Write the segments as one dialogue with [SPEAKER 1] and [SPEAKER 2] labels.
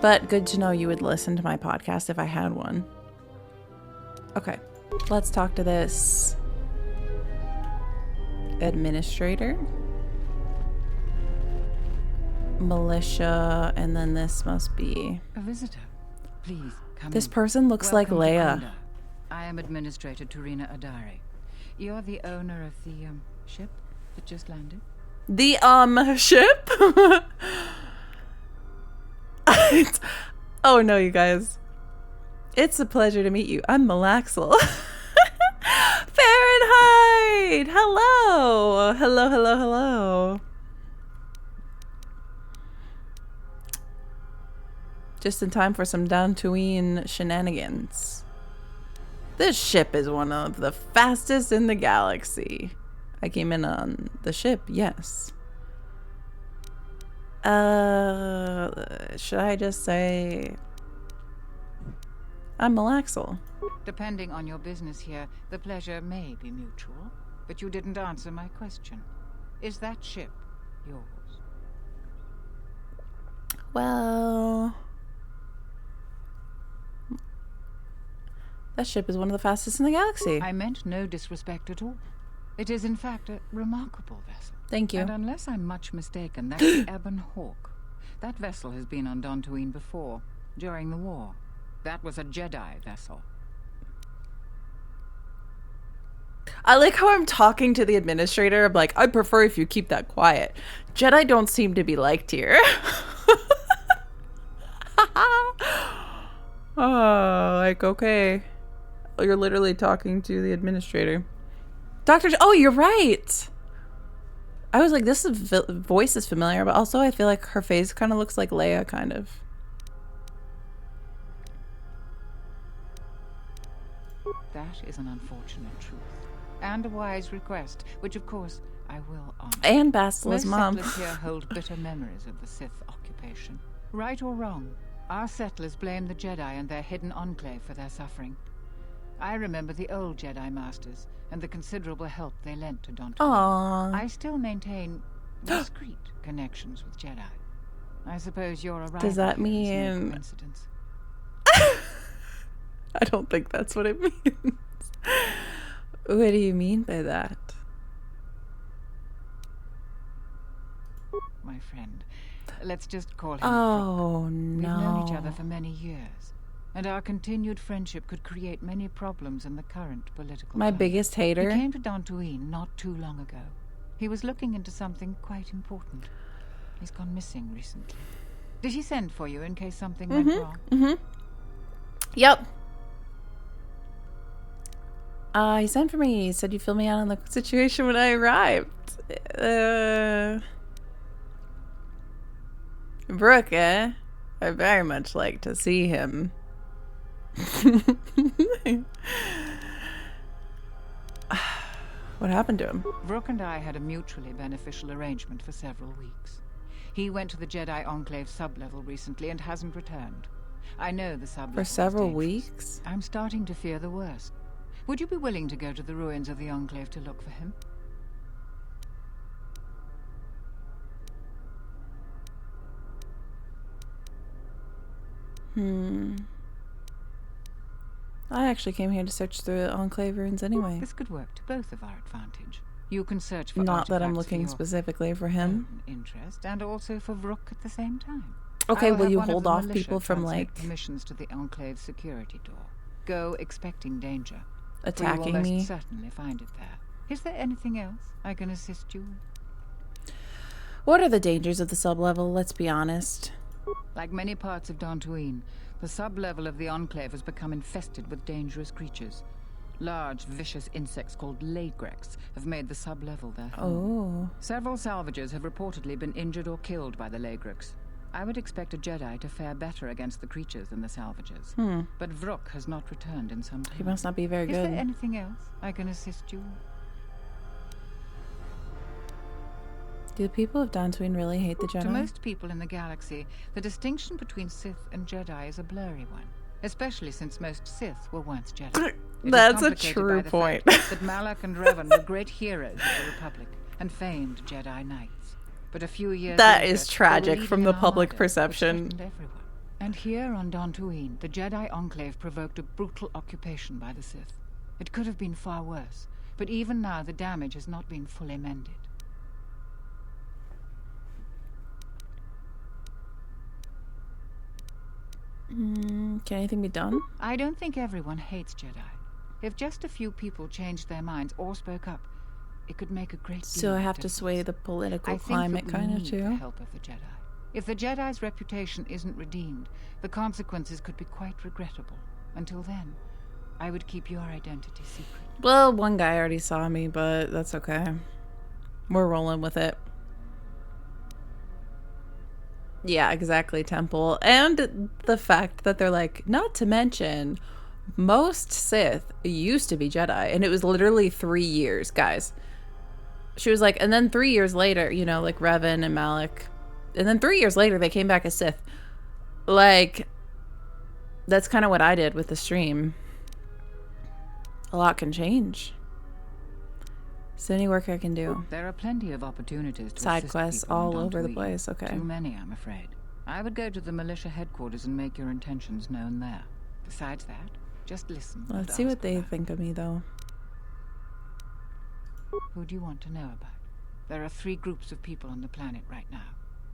[SPEAKER 1] But good to know you would listen to my podcast if I had one. Okay, let's talk to this administrator, militia, and then this must be
[SPEAKER 2] a visitor. Please come
[SPEAKER 1] this
[SPEAKER 2] in.
[SPEAKER 1] person looks
[SPEAKER 2] Welcome
[SPEAKER 1] like
[SPEAKER 2] to
[SPEAKER 1] Leia.
[SPEAKER 2] Khoonda. I am Administrator Turina Adari. You're the owner of the ship that just landed?
[SPEAKER 1] The ship? Oh no, you guys. It's a pleasure to meet you. I'm Malaxel. Fahrenheit! Hello! Hello, hello, hello. Just in time for some Dantooine shenanigans. This ship is one of the fastest in the galaxy. I came in on the ship, yes. Should I just say I'm Malaxel?
[SPEAKER 2] Depending on your business here, the pleasure may be mutual, but you didn't answer my question. Is that ship yours?
[SPEAKER 1] Well, that ship is one of the fastest in the galaxy.
[SPEAKER 2] I meant no disrespect at all. It is, in fact, a remarkable vessel.
[SPEAKER 1] Thank you.
[SPEAKER 2] And unless I'm much mistaken, that's the Ebon Hawk. That vessel has been on Dantooine before, during the war. That was a Jedi vessel.
[SPEAKER 1] I like how I'm talking to the administrator. I'm like, I prefer if you keep that quiet. Jedi don't seem to be liked here. Oh, like, okay. You're literally talking to the administrator. Oh, you're right. I was like, this voice is familiar, but also I feel like her face kind of looks like Leia, kind of.
[SPEAKER 2] That is an unfortunate truth. And a wise request, which of course I will honor.
[SPEAKER 1] And Bastila's mom.
[SPEAKER 2] Most settlers here hold bitter memories of the Sith occupation. Right or wrong, our settlers blame the Jedi and their hidden Enclave for their suffering. I remember the old Jedi Masters and the considerable help they lent to Dantooine.
[SPEAKER 1] Aww.
[SPEAKER 2] I still maintain discreet connections with Jedi. I suppose your arrival
[SPEAKER 1] Does that
[SPEAKER 2] here is
[SPEAKER 1] mean...
[SPEAKER 2] no coincidence.
[SPEAKER 1] I don't think that's what it means. What do you mean by that?
[SPEAKER 2] My friend, let's just call him
[SPEAKER 1] Oh,
[SPEAKER 2] Brooke.
[SPEAKER 1] no.
[SPEAKER 2] We've known each other for many years, and our continued friendship could create many problems in the current political
[SPEAKER 1] My
[SPEAKER 2] climate.
[SPEAKER 1] biggest hater?
[SPEAKER 2] He came to Dantooine not too long ago. He was looking into something quite important. He's gone missing recently. Did he send for you in case something went wrong?
[SPEAKER 1] Yep. He sent for me. He said you fill me out on the situation when I arrived. Brooke, eh? I very much like to see him. What happened to him?
[SPEAKER 2] Brooke and I had a mutually beneficial arrangement for several weeks. He went to the Jedi Enclave sublevel recently and hasn't returned. I know the sublevel
[SPEAKER 1] For
[SPEAKER 2] is
[SPEAKER 1] several
[SPEAKER 2] dangerous.
[SPEAKER 1] weeks?
[SPEAKER 2] I'm starting to fear the worst. Would you be willing to go to the ruins of the Enclave to look for him?
[SPEAKER 1] I actually came here to search the Enclave ruins anyway.
[SPEAKER 2] This could work to both of our advantage. You can search for
[SPEAKER 1] Not that I'm
[SPEAKER 2] artifacts
[SPEAKER 1] looking
[SPEAKER 2] for your
[SPEAKER 1] specifically for him.
[SPEAKER 2] own interest, and also for Vrook at the same time.
[SPEAKER 1] Okay,
[SPEAKER 2] I'll
[SPEAKER 1] will
[SPEAKER 2] have
[SPEAKER 1] you
[SPEAKER 2] one of
[SPEAKER 1] hold
[SPEAKER 2] the
[SPEAKER 1] off
[SPEAKER 2] militia
[SPEAKER 1] people from,
[SPEAKER 2] translate
[SPEAKER 1] like,
[SPEAKER 2] permissions to the Enclave security door? Go expecting danger.
[SPEAKER 1] attacking
[SPEAKER 2] for you will
[SPEAKER 1] me?
[SPEAKER 2] most certainly find it there. Is there anything else I can assist you with?
[SPEAKER 1] What are the dangers of the sublevel? Let's be honest.
[SPEAKER 2] Like many parts of Dantooine, the sub-level of the Enclave has become infested with dangerous creatures. Large, vicious insects called laygrex have made the sub-level their home.
[SPEAKER 1] Oh.
[SPEAKER 2] Several salvagers have reportedly been injured or killed by the laygrex. I would expect a Jedi to fare better against the creatures than the salvagers. But Vrook has not returned in some time.
[SPEAKER 1] He must not be very
[SPEAKER 2] Is
[SPEAKER 1] good.
[SPEAKER 2] there anything else I can assist you with?
[SPEAKER 1] Do the people of Dantooine really hate the Jedi?
[SPEAKER 2] To most people in the galaxy, the distinction between Sith and Jedi is a blurry one, especially since most Sith were once Jedi. It is
[SPEAKER 1] That's a
[SPEAKER 2] complicated
[SPEAKER 1] true
[SPEAKER 2] by the
[SPEAKER 1] point.
[SPEAKER 2] fact that Malak and Revan were great heroes of the Republic and famed Jedi Knights. But a few years
[SPEAKER 1] That
[SPEAKER 2] later,
[SPEAKER 1] is
[SPEAKER 2] they were
[SPEAKER 1] tragic
[SPEAKER 2] leading
[SPEAKER 1] from
[SPEAKER 2] an
[SPEAKER 1] the public
[SPEAKER 2] armada that
[SPEAKER 1] perception.
[SPEAKER 2] threatened everyone. And here on Dantooine, the Jedi Enclave provoked a brutal occupation by the Sith. It could have been far worse, but even now the damage has not been fully mended.
[SPEAKER 1] Can anything be done?
[SPEAKER 2] I don't think everyone hates Jedi. If just a few people changed their minds or spoke up, it could make a great deal
[SPEAKER 1] So I have
[SPEAKER 2] of
[SPEAKER 1] to sway
[SPEAKER 2] difference.
[SPEAKER 1] the political
[SPEAKER 2] I think
[SPEAKER 1] climate
[SPEAKER 2] that we
[SPEAKER 1] kind of
[SPEAKER 2] need
[SPEAKER 1] too.
[SPEAKER 2] the help of the Jedi. If the Jedi's reputation isn't redeemed, the consequences could be quite regrettable. Until then, I would keep your identity secret.
[SPEAKER 1] Well, one guy already saw me, but that's okay. We're rolling with it. Yeah, exactly, Temple. And the fact that they're like, not to mention, most Sith used to be Jedi, and it was literally 3 years, guys. She was like, and then 3 years later, you know, like Revan and Malik, and then 3 years later, they came back as Sith. Like, that's kind of what I did with the stream. A lot can change. Is there any work I can do?
[SPEAKER 2] There are plenty of opportunities to
[SPEAKER 1] Side
[SPEAKER 2] assist
[SPEAKER 1] quests
[SPEAKER 2] people on
[SPEAKER 1] all over the
[SPEAKER 2] Dantooine.
[SPEAKER 1] place. Okay.
[SPEAKER 2] Too many, I'm afraid. I would go to the militia headquarters and make your intentions known there. Besides that, just listen.
[SPEAKER 1] Let's see what they think of me, though.
[SPEAKER 2] Who do you want to know about? There are 3 groups of people on the planet right now.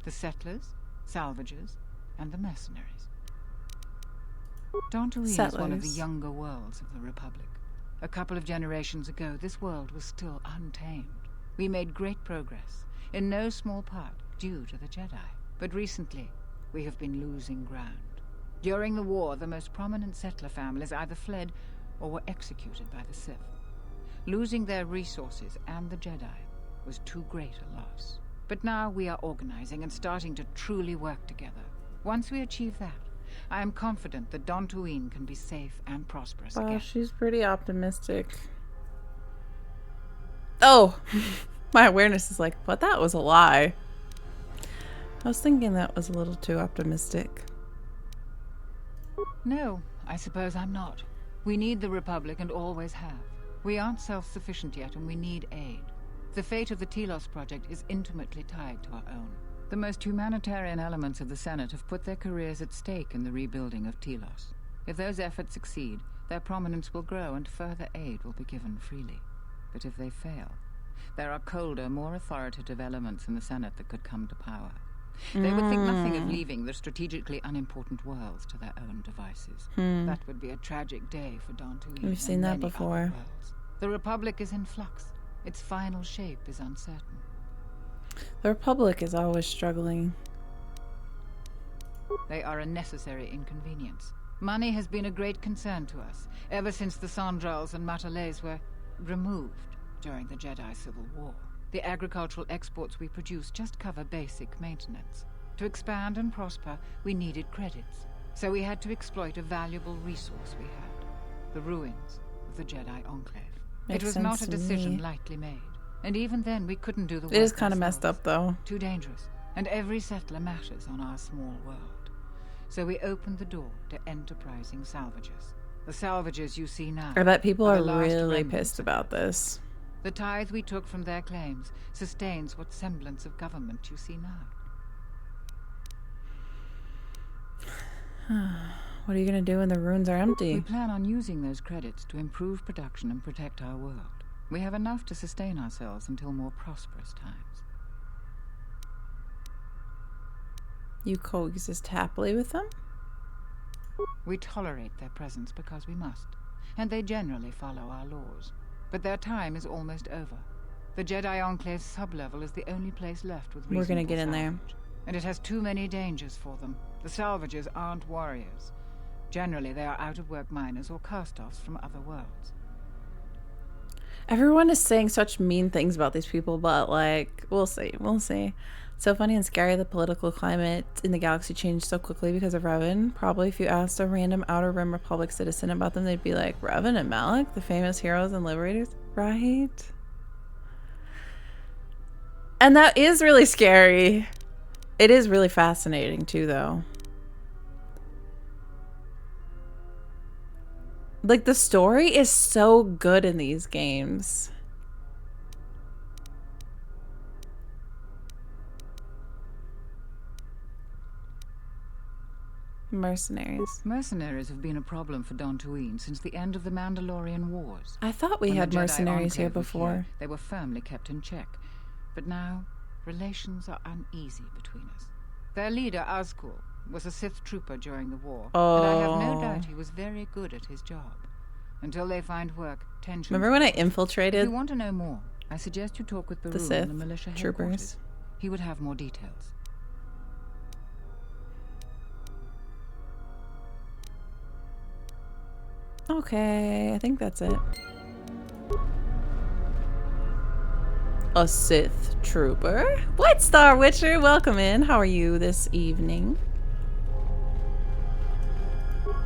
[SPEAKER 2] The settlers, salvagers, and the mercenaries. Dantooine is one of the younger worlds of the Republic. A couple of generations ago, this world was still untamed. We made great progress, in no small part due to the Jedi. But recently, we have been losing ground. During the war, the most prominent settler families either fled or were executed by the Sith. Losing their resources and the Jedi was too great a loss. But now we are organizing and starting to truly work together. Once we achieve that, I am confident that Dantooine can be safe and prosperous again.
[SPEAKER 1] She's pretty optimistic. Oh, my awareness is like, but that was a lie. I was thinking that was a little too optimistic.
[SPEAKER 2] No, I suppose I'm not. We need the Republic and always have. We aren't self-sufficient yet and we need aid. The fate of the Telos project is intimately tied to our own. The most humanitarian elements of the Senate have put their careers at stake in the rebuilding of Telos. If those efforts succeed, their prominence will grow and further aid will be given freely. But if they fail, there are colder, more authoritative elements in the Senate that could come to power. They would think nothing of leaving the strategically unimportant worlds to their own devices. That would be a tragic day for Dantooine.
[SPEAKER 1] We've seen that before.
[SPEAKER 2] The Republic is in flux. Its final shape is uncertain.
[SPEAKER 1] The Republic is always struggling.
[SPEAKER 2] They are a necessary inconvenience. Money has been a great concern to us, ever since the Sandrals and Matalays were removed during the Jedi Civil War. The agricultural exports we produce just cover basic maintenance. To expand and prosper, we needed credits. So we had to exploit a valuable resource we had. The ruins of the Jedi Enclave.
[SPEAKER 1] Makes
[SPEAKER 2] it was
[SPEAKER 1] sense
[SPEAKER 2] not a
[SPEAKER 1] to
[SPEAKER 2] decision
[SPEAKER 1] me.
[SPEAKER 2] lightly made. And even then, we couldn't do the work
[SPEAKER 1] It is kind of messed
[SPEAKER 2] ourselves.
[SPEAKER 1] up, though.
[SPEAKER 2] Too dangerous. And every settler matters on our small world. So we opened the door to enterprising salvagers. The salvagers you see now.
[SPEAKER 1] I bet people
[SPEAKER 2] are
[SPEAKER 1] are
[SPEAKER 2] the last
[SPEAKER 1] really
[SPEAKER 2] remnants
[SPEAKER 1] pissed
[SPEAKER 2] of
[SPEAKER 1] about this.
[SPEAKER 2] The tithe we took from their claims sustains what semblance of government you see now.
[SPEAKER 1] What are you going to do when the ruins are
[SPEAKER 2] We
[SPEAKER 1] empty?
[SPEAKER 2] plan on using those credits to improve production and protect our world. We have enough to sustain ourselves until more prosperous times.
[SPEAKER 1] You coexist happily with them?
[SPEAKER 2] We tolerate their presence because we must, and they generally follow our laws. But their time is almost over. The Jedi Enclave's sublevel is the only place left with reasonable
[SPEAKER 1] We're gonna get in there.
[SPEAKER 2] salvage. And it has too many dangers for them. The salvagers aren't warriors. Generally, they are out-of-work miners or cast-offs from other worlds.
[SPEAKER 1] Everyone is saying such mean things about these people, but, like, we'll see. We'll see. So funny and scary, the political climate in the galaxy changed so quickly because of Revan. Probably if you asked a random Outer Rim Republic citizen about them, they'd be like, Revan and Malik, the famous heroes and liberators? Right? And that is really scary. It is really fascinating, too, though. Like, the story is so good in these games. Mercenaries.
[SPEAKER 2] Mercenaries have been a problem for Dantooine since the end of the Mandalorian Wars.
[SPEAKER 1] I thought we
[SPEAKER 2] When
[SPEAKER 1] had
[SPEAKER 2] the Jedi
[SPEAKER 1] mercenaries here
[SPEAKER 2] Enclave was
[SPEAKER 1] before.
[SPEAKER 2] they were firmly kept in check. But now, relations are uneasy between us. Their leader, Azkul, was a Sith trooper during the war. And I have no doubt he was very good at his job. Until they find work, tensions...
[SPEAKER 1] Remember when I
[SPEAKER 2] If
[SPEAKER 1] infiltrated
[SPEAKER 2] you want to know more, I suggest you talk with
[SPEAKER 1] the
[SPEAKER 2] Barun
[SPEAKER 1] Sith
[SPEAKER 2] in the militia
[SPEAKER 1] troopers?
[SPEAKER 2] headquarters. He would have more details.
[SPEAKER 1] Okay, I think that's it. A Sith trooper? What, Star Witcher? Welcome in. How are you this evening?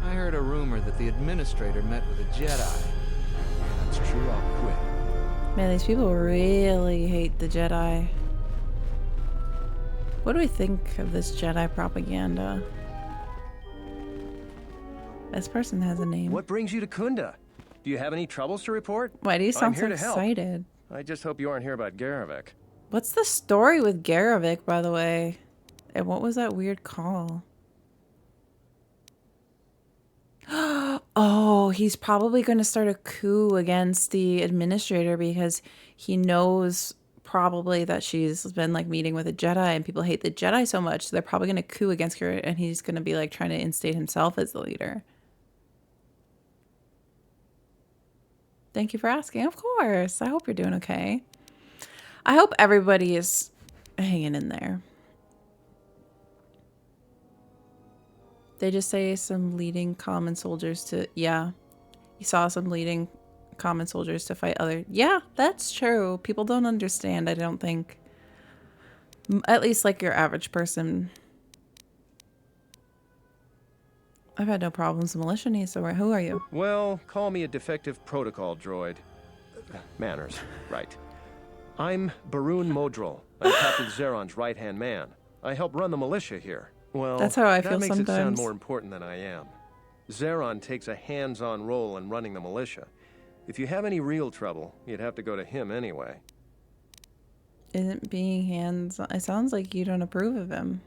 [SPEAKER 3] I heard a rumor that the administrator met with a Jedi. If that's true, I'll quit.
[SPEAKER 1] Man, these people really hate the Jedi. What do we think of this Jedi propaganda? This person has a name.
[SPEAKER 4] What brings you to Khoonda? Do you have any troubles to report?
[SPEAKER 1] Why do you sound so
[SPEAKER 4] here to help.
[SPEAKER 1] excited?
[SPEAKER 4] I just hope you aren't here about Garravik.
[SPEAKER 1] What's the story with Garravik, by the way? And what was that weird call? Oh, he's probably going to start a coup against the administrator because he knows probably that she's been like meeting with a Jedi and people hate the Jedi so much. So they're probably going to coup against her and he's going to be like trying to instate himself as the leader. Thank you for asking. Of course. I hope you're doing okay. I hope everybody is hanging in there. They just say some leading common soldiers to... Yeah. You saw some leading common soldiers to fight other... Yeah, that's true. People don't understand, I don't think. At least like your average person. I've had no problems. The militia needs to... Who are you?
[SPEAKER 4] Well, call me a defective protocol droid. Manners, right. I'm Barun Modrol. I'm Captain Zherron's right-hand man. I help run the militia here. Well,
[SPEAKER 1] that's how I feel
[SPEAKER 4] that makes
[SPEAKER 1] sometimes.
[SPEAKER 4] it sound more important than I am. Zherron takes a hands-on role in running the militia. If you have any real trouble, you'd have to go to him anyway.
[SPEAKER 1] Isn't being hands-on... It sounds like you don't approve of him.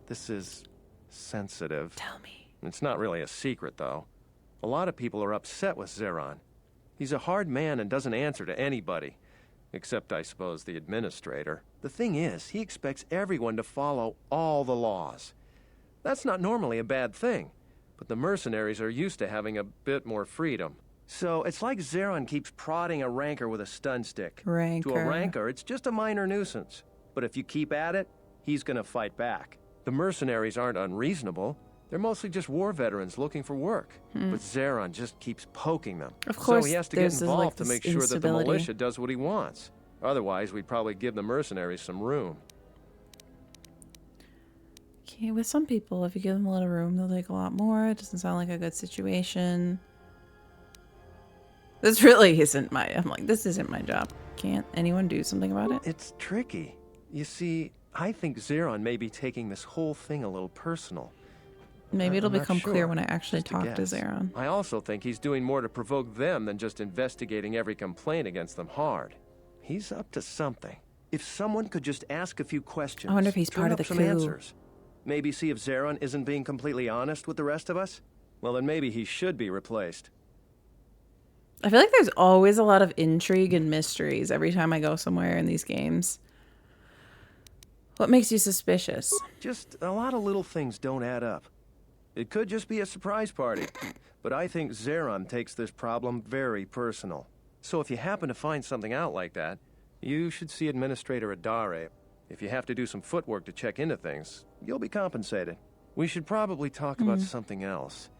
[SPEAKER 4] This is sensitive.
[SPEAKER 1] Tell me.
[SPEAKER 4] It's not really a secret, though. A lot of people are upset with Zherron. He's a hard man and doesn't answer to anybody. Except, I suppose, the administrator. The thing is, he expects everyone to follow all the laws. That's not normally a bad thing, but the mercenaries are used to having a bit more freedom. So it's like Zherron keeps prodding a rancor with a stun stick.
[SPEAKER 1] Rancor.
[SPEAKER 4] To a rancor, it's just a minor nuisance. But if you keep at it, he's gonna fight back. The mercenaries aren't unreasonable. They're mostly just war veterans looking for work. But Zherron just keeps poking them.
[SPEAKER 1] Of course,
[SPEAKER 4] so he has to get involved to make sure that the
[SPEAKER 1] instability.
[SPEAKER 4] militia does what he wants. Otherwise, we'd probably give the mercenaries some room.
[SPEAKER 1] Okay, with some people, if you give them a little room, they'll take a lot more. It doesn't sound like a good situation. This really isn't my... I'm like, this isn't my job. Can't anyone do something about it?
[SPEAKER 4] It's tricky. You see, I think Zherron may be taking this whole thing a little personal.
[SPEAKER 1] Maybe it'll
[SPEAKER 4] I'm not
[SPEAKER 1] become clear
[SPEAKER 4] sure.
[SPEAKER 1] when I actually
[SPEAKER 4] Just a
[SPEAKER 1] talk to
[SPEAKER 4] guess.
[SPEAKER 1] Zherron.
[SPEAKER 4] I also think he's doing more to provoke them than just investigating every complaint against them hard. He's up to something. If someone could just ask a few questions,
[SPEAKER 1] I wonder if he's
[SPEAKER 4] turn
[SPEAKER 1] part of
[SPEAKER 4] up
[SPEAKER 1] the
[SPEAKER 4] some
[SPEAKER 1] coup.
[SPEAKER 4] answers. Maybe see if Zherron isn't being completely honest with the rest of us? Well, then maybe he should be replaced.
[SPEAKER 1] I feel like there's always a lot of intrigue and mysteries every time I go somewhere in these games. What makes you suspicious?
[SPEAKER 4] Just a lot of little things don't add up. It could just be a surprise party, but I think Zherron takes this problem very personal. So if you happen to find something out like that, you should see Administrator Adare. If you have to do some footwork to check into things, you'll be compensated. We should probably talk about something else.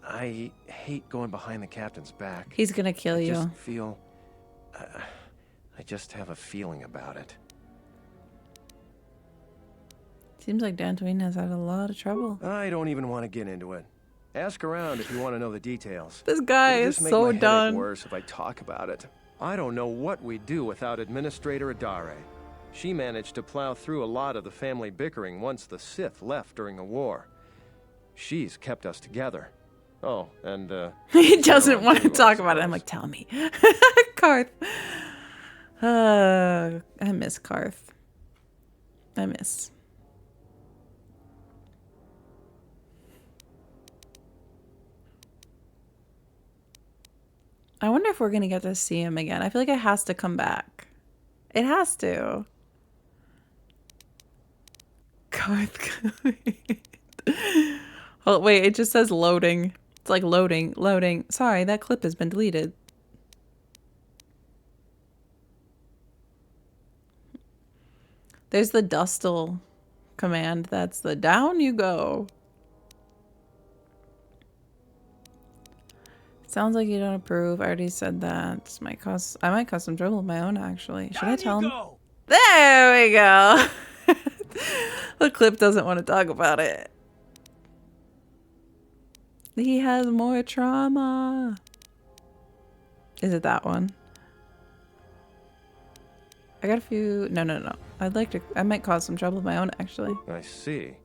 [SPEAKER 4] I hate going behind the captain's back.
[SPEAKER 1] He's gonna kill
[SPEAKER 4] I
[SPEAKER 1] you.
[SPEAKER 4] just feel... I just have a feeling about it.
[SPEAKER 1] Seems like Dantooine has had a lot of trouble.
[SPEAKER 4] I don't even want to get into it. Ask around if you want to know the details.
[SPEAKER 1] This guy
[SPEAKER 4] It'll
[SPEAKER 1] is
[SPEAKER 4] just make
[SPEAKER 1] so
[SPEAKER 4] my headache
[SPEAKER 1] done.
[SPEAKER 4] worse if I talk about it. I don't know what we'd do without Administrator Adare. She managed to plow through a lot of the family bickering once the Sith left during the war. She's kept us together. Oh, and
[SPEAKER 1] He doesn't
[SPEAKER 4] Zherron
[SPEAKER 1] want to
[SPEAKER 4] too, I
[SPEAKER 1] talk about it. I'm
[SPEAKER 4] suppose.
[SPEAKER 1] like, tell me. Karth. I miss Karth. I miss. wonder if we're gonna get to see him again. I feel like it has to come back. It has to. Garth. Oh wait, it just says loading. It's like loading. Sorry, that clip has been deleted. There's the Dustle command. That's the down you go. Sounds like you don't approve. I already said that. I might cause some trouble of my own, actually. Should I tell him? There we go. The clip doesn't want to talk about it. He has more trauma. Is it that one? I got a few... No. I might cause some trouble of my own, actually.
[SPEAKER 4] I see.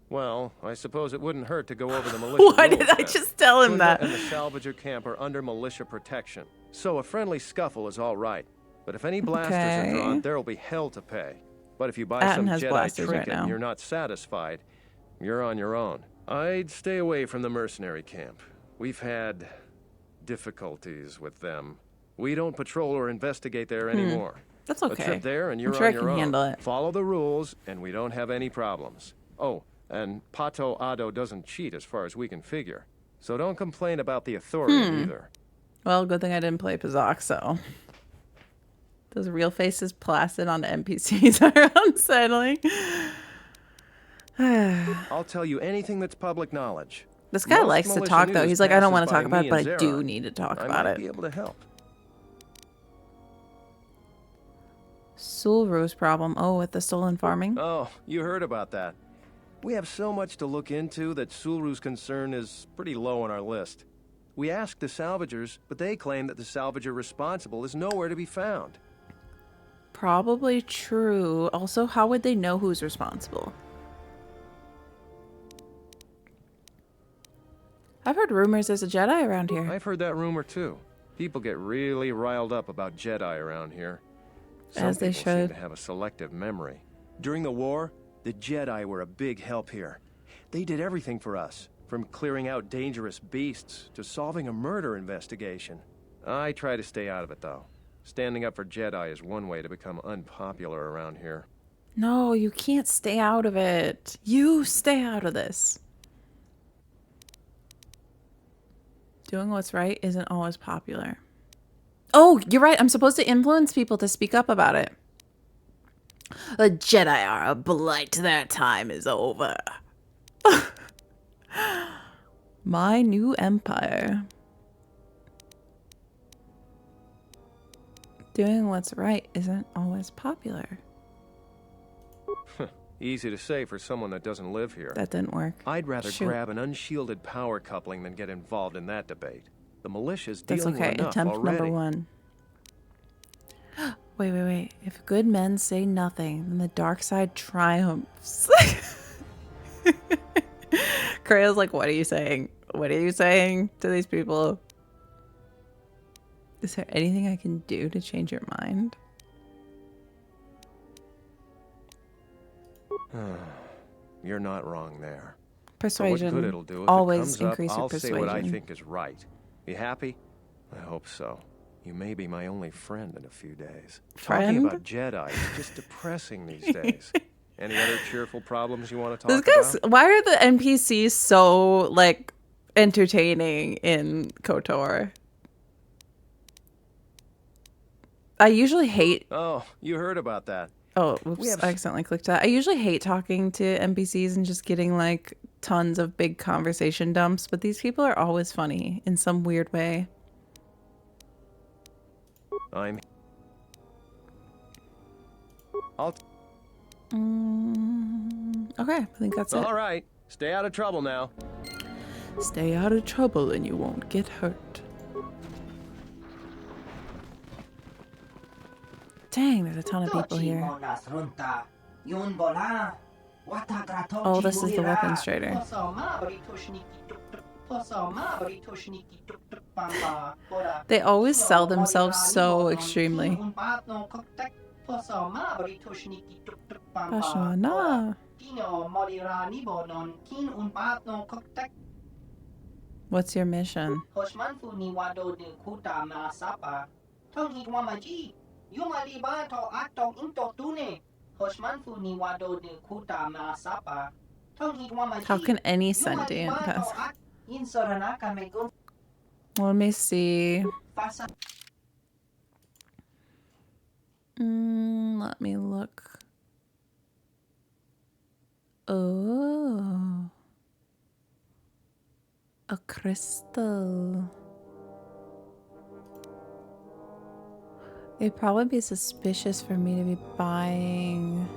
[SPEAKER 4] Well, I suppose it wouldn't hurt to go over the militia
[SPEAKER 1] Why
[SPEAKER 4] rules
[SPEAKER 1] did I
[SPEAKER 4] then.
[SPEAKER 1] just tell him
[SPEAKER 4] Khoonda
[SPEAKER 1] that?
[SPEAKER 4] and the salvager camp are under militia protection, so a friendly scuffle is all right. But if any blasters are drawn, there will be hell to pay. But if you buy some Jedi trinket and you're not satisfied, you're on your own. I'd stay away from the mercenary camp. We've had difficulties with them. We don't patrol or investigate there anymore.
[SPEAKER 1] That's okay.
[SPEAKER 4] A trip there and you're
[SPEAKER 1] I'm sure
[SPEAKER 4] on your
[SPEAKER 1] I can
[SPEAKER 4] own.
[SPEAKER 1] handle it.
[SPEAKER 4] Follow the rules and we don't have any problems. Oh, and Pato Ado doesn't cheat as far as we can figure. So don't complain about the authority either.
[SPEAKER 1] Well, good thing I didn't play Pazak, so... Those real faces plastered onto NPCs are unsettling.
[SPEAKER 4] I'll tell you anything that's public knowledge.
[SPEAKER 1] This guy
[SPEAKER 4] Most
[SPEAKER 1] likes to
[SPEAKER 4] militia
[SPEAKER 1] talk, though.
[SPEAKER 4] news
[SPEAKER 1] He's like, I don't want
[SPEAKER 4] passes
[SPEAKER 1] to talk
[SPEAKER 4] by
[SPEAKER 1] about
[SPEAKER 4] me
[SPEAKER 1] it, but
[SPEAKER 4] and
[SPEAKER 1] I do
[SPEAKER 4] Zherron.
[SPEAKER 1] need to talk
[SPEAKER 4] I
[SPEAKER 1] about
[SPEAKER 4] might
[SPEAKER 1] it.
[SPEAKER 4] be able to help.
[SPEAKER 1] Sulru's problem. Oh, with the stolen farming?
[SPEAKER 4] Oh, you heard about that. We have so much to look into that Sulru's concern is pretty low on our list. We asked the salvagers, but they claim that the salvager responsible is nowhere to be found.
[SPEAKER 1] Probably true. Also, how would they know who's responsible? I've heard rumors there's a Jedi around here.
[SPEAKER 4] I've heard that rumor too. People get really riled up about Jedi around here.
[SPEAKER 1] As they
[SPEAKER 4] Some people seem
[SPEAKER 1] should.
[SPEAKER 4] to have a selective memory. During the war, the Jedi were a big help here. They did everything for us, from clearing out dangerous beasts to solving a murder investigation. I try to stay out of it though. Standing up for Jedi is one way to become unpopular around here.
[SPEAKER 1] No, you can't stay out of it. You stay out of this. Doing what's right isn't always popular. Oh, you're right. I'm supposed to influence people to speak up about it. The Jedi are a blight. Their time is over. My new empire. Doing what's right isn't always popular.
[SPEAKER 4] Easy to say for someone that doesn't live here.
[SPEAKER 1] That didn't work.
[SPEAKER 4] I'd rather
[SPEAKER 1] Shoot.
[SPEAKER 4] grab an unshielded power coupling than get involved in that debate. The militia's
[SPEAKER 1] That's
[SPEAKER 4] dealing
[SPEAKER 1] okay.
[SPEAKER 4] with enough
[SPEAKER 1] Attempt
[SPEAKER 4] already.
[SPEAKER 1] number 1. Wait. If good men say nothing, then the dark side triumphs. Krea's like, what are you saying? What are you saying to these people? Is there anything I can do to change your mind?
[SPEAKER 4] You're not wrong there.
[SPEAKER 1] Persuasion.
[SPEAKER 4] For what good it'll do if
[SPEAKER 1] Always
[SPEAKER 4] it comes
[SPEAKER 1] increase
[SPEAKER 4] up,
[SPEAKER 1] your
[SPEAKER 4] I'll say what I
[SPEAKER 1] persuasion.
[SPEAKER 4] think is right. You happy? I hope so. You may be my only friend in a few days.
[SPEAKER 1] Friend?
[SPEAKER 4] Talking about Jedi is just depressing these days. Any other cheerful problems you want to
[SPEAKER 1] This
[SPEAKER 4] talk
[SPEAKER 1] guy's,
[SPEAKER 4] about?
[SPEAKER 1] why are the NPCs so, like, entertaining in KOTOR? I usually hate...
[SPEAKER 4] Oh, you heard about that.
[SPEAKER 1] Oh, whoops, I accidentally clicked that. I usually hate talking to NPCs and just getting, like, tons of big conversation dumps, but these people are always funny in some weird way.
[SPEAKER 4] I'll...
[SPEAKER 1] Okay, I think that's it.
[SPEAKER 4] All right. Stay out of trouble now.
[SPEAKER 1] Stay out of trouble and you won't get hurt. Dang, there's a ton of people here. Oh, this is the weapons trader. They always sell themselves so extremely. Pashwana. What's your mission? How can any sentient pass? Let me see. Let me look. Oh. A crystal. It'd probably be suspicious for me to be buying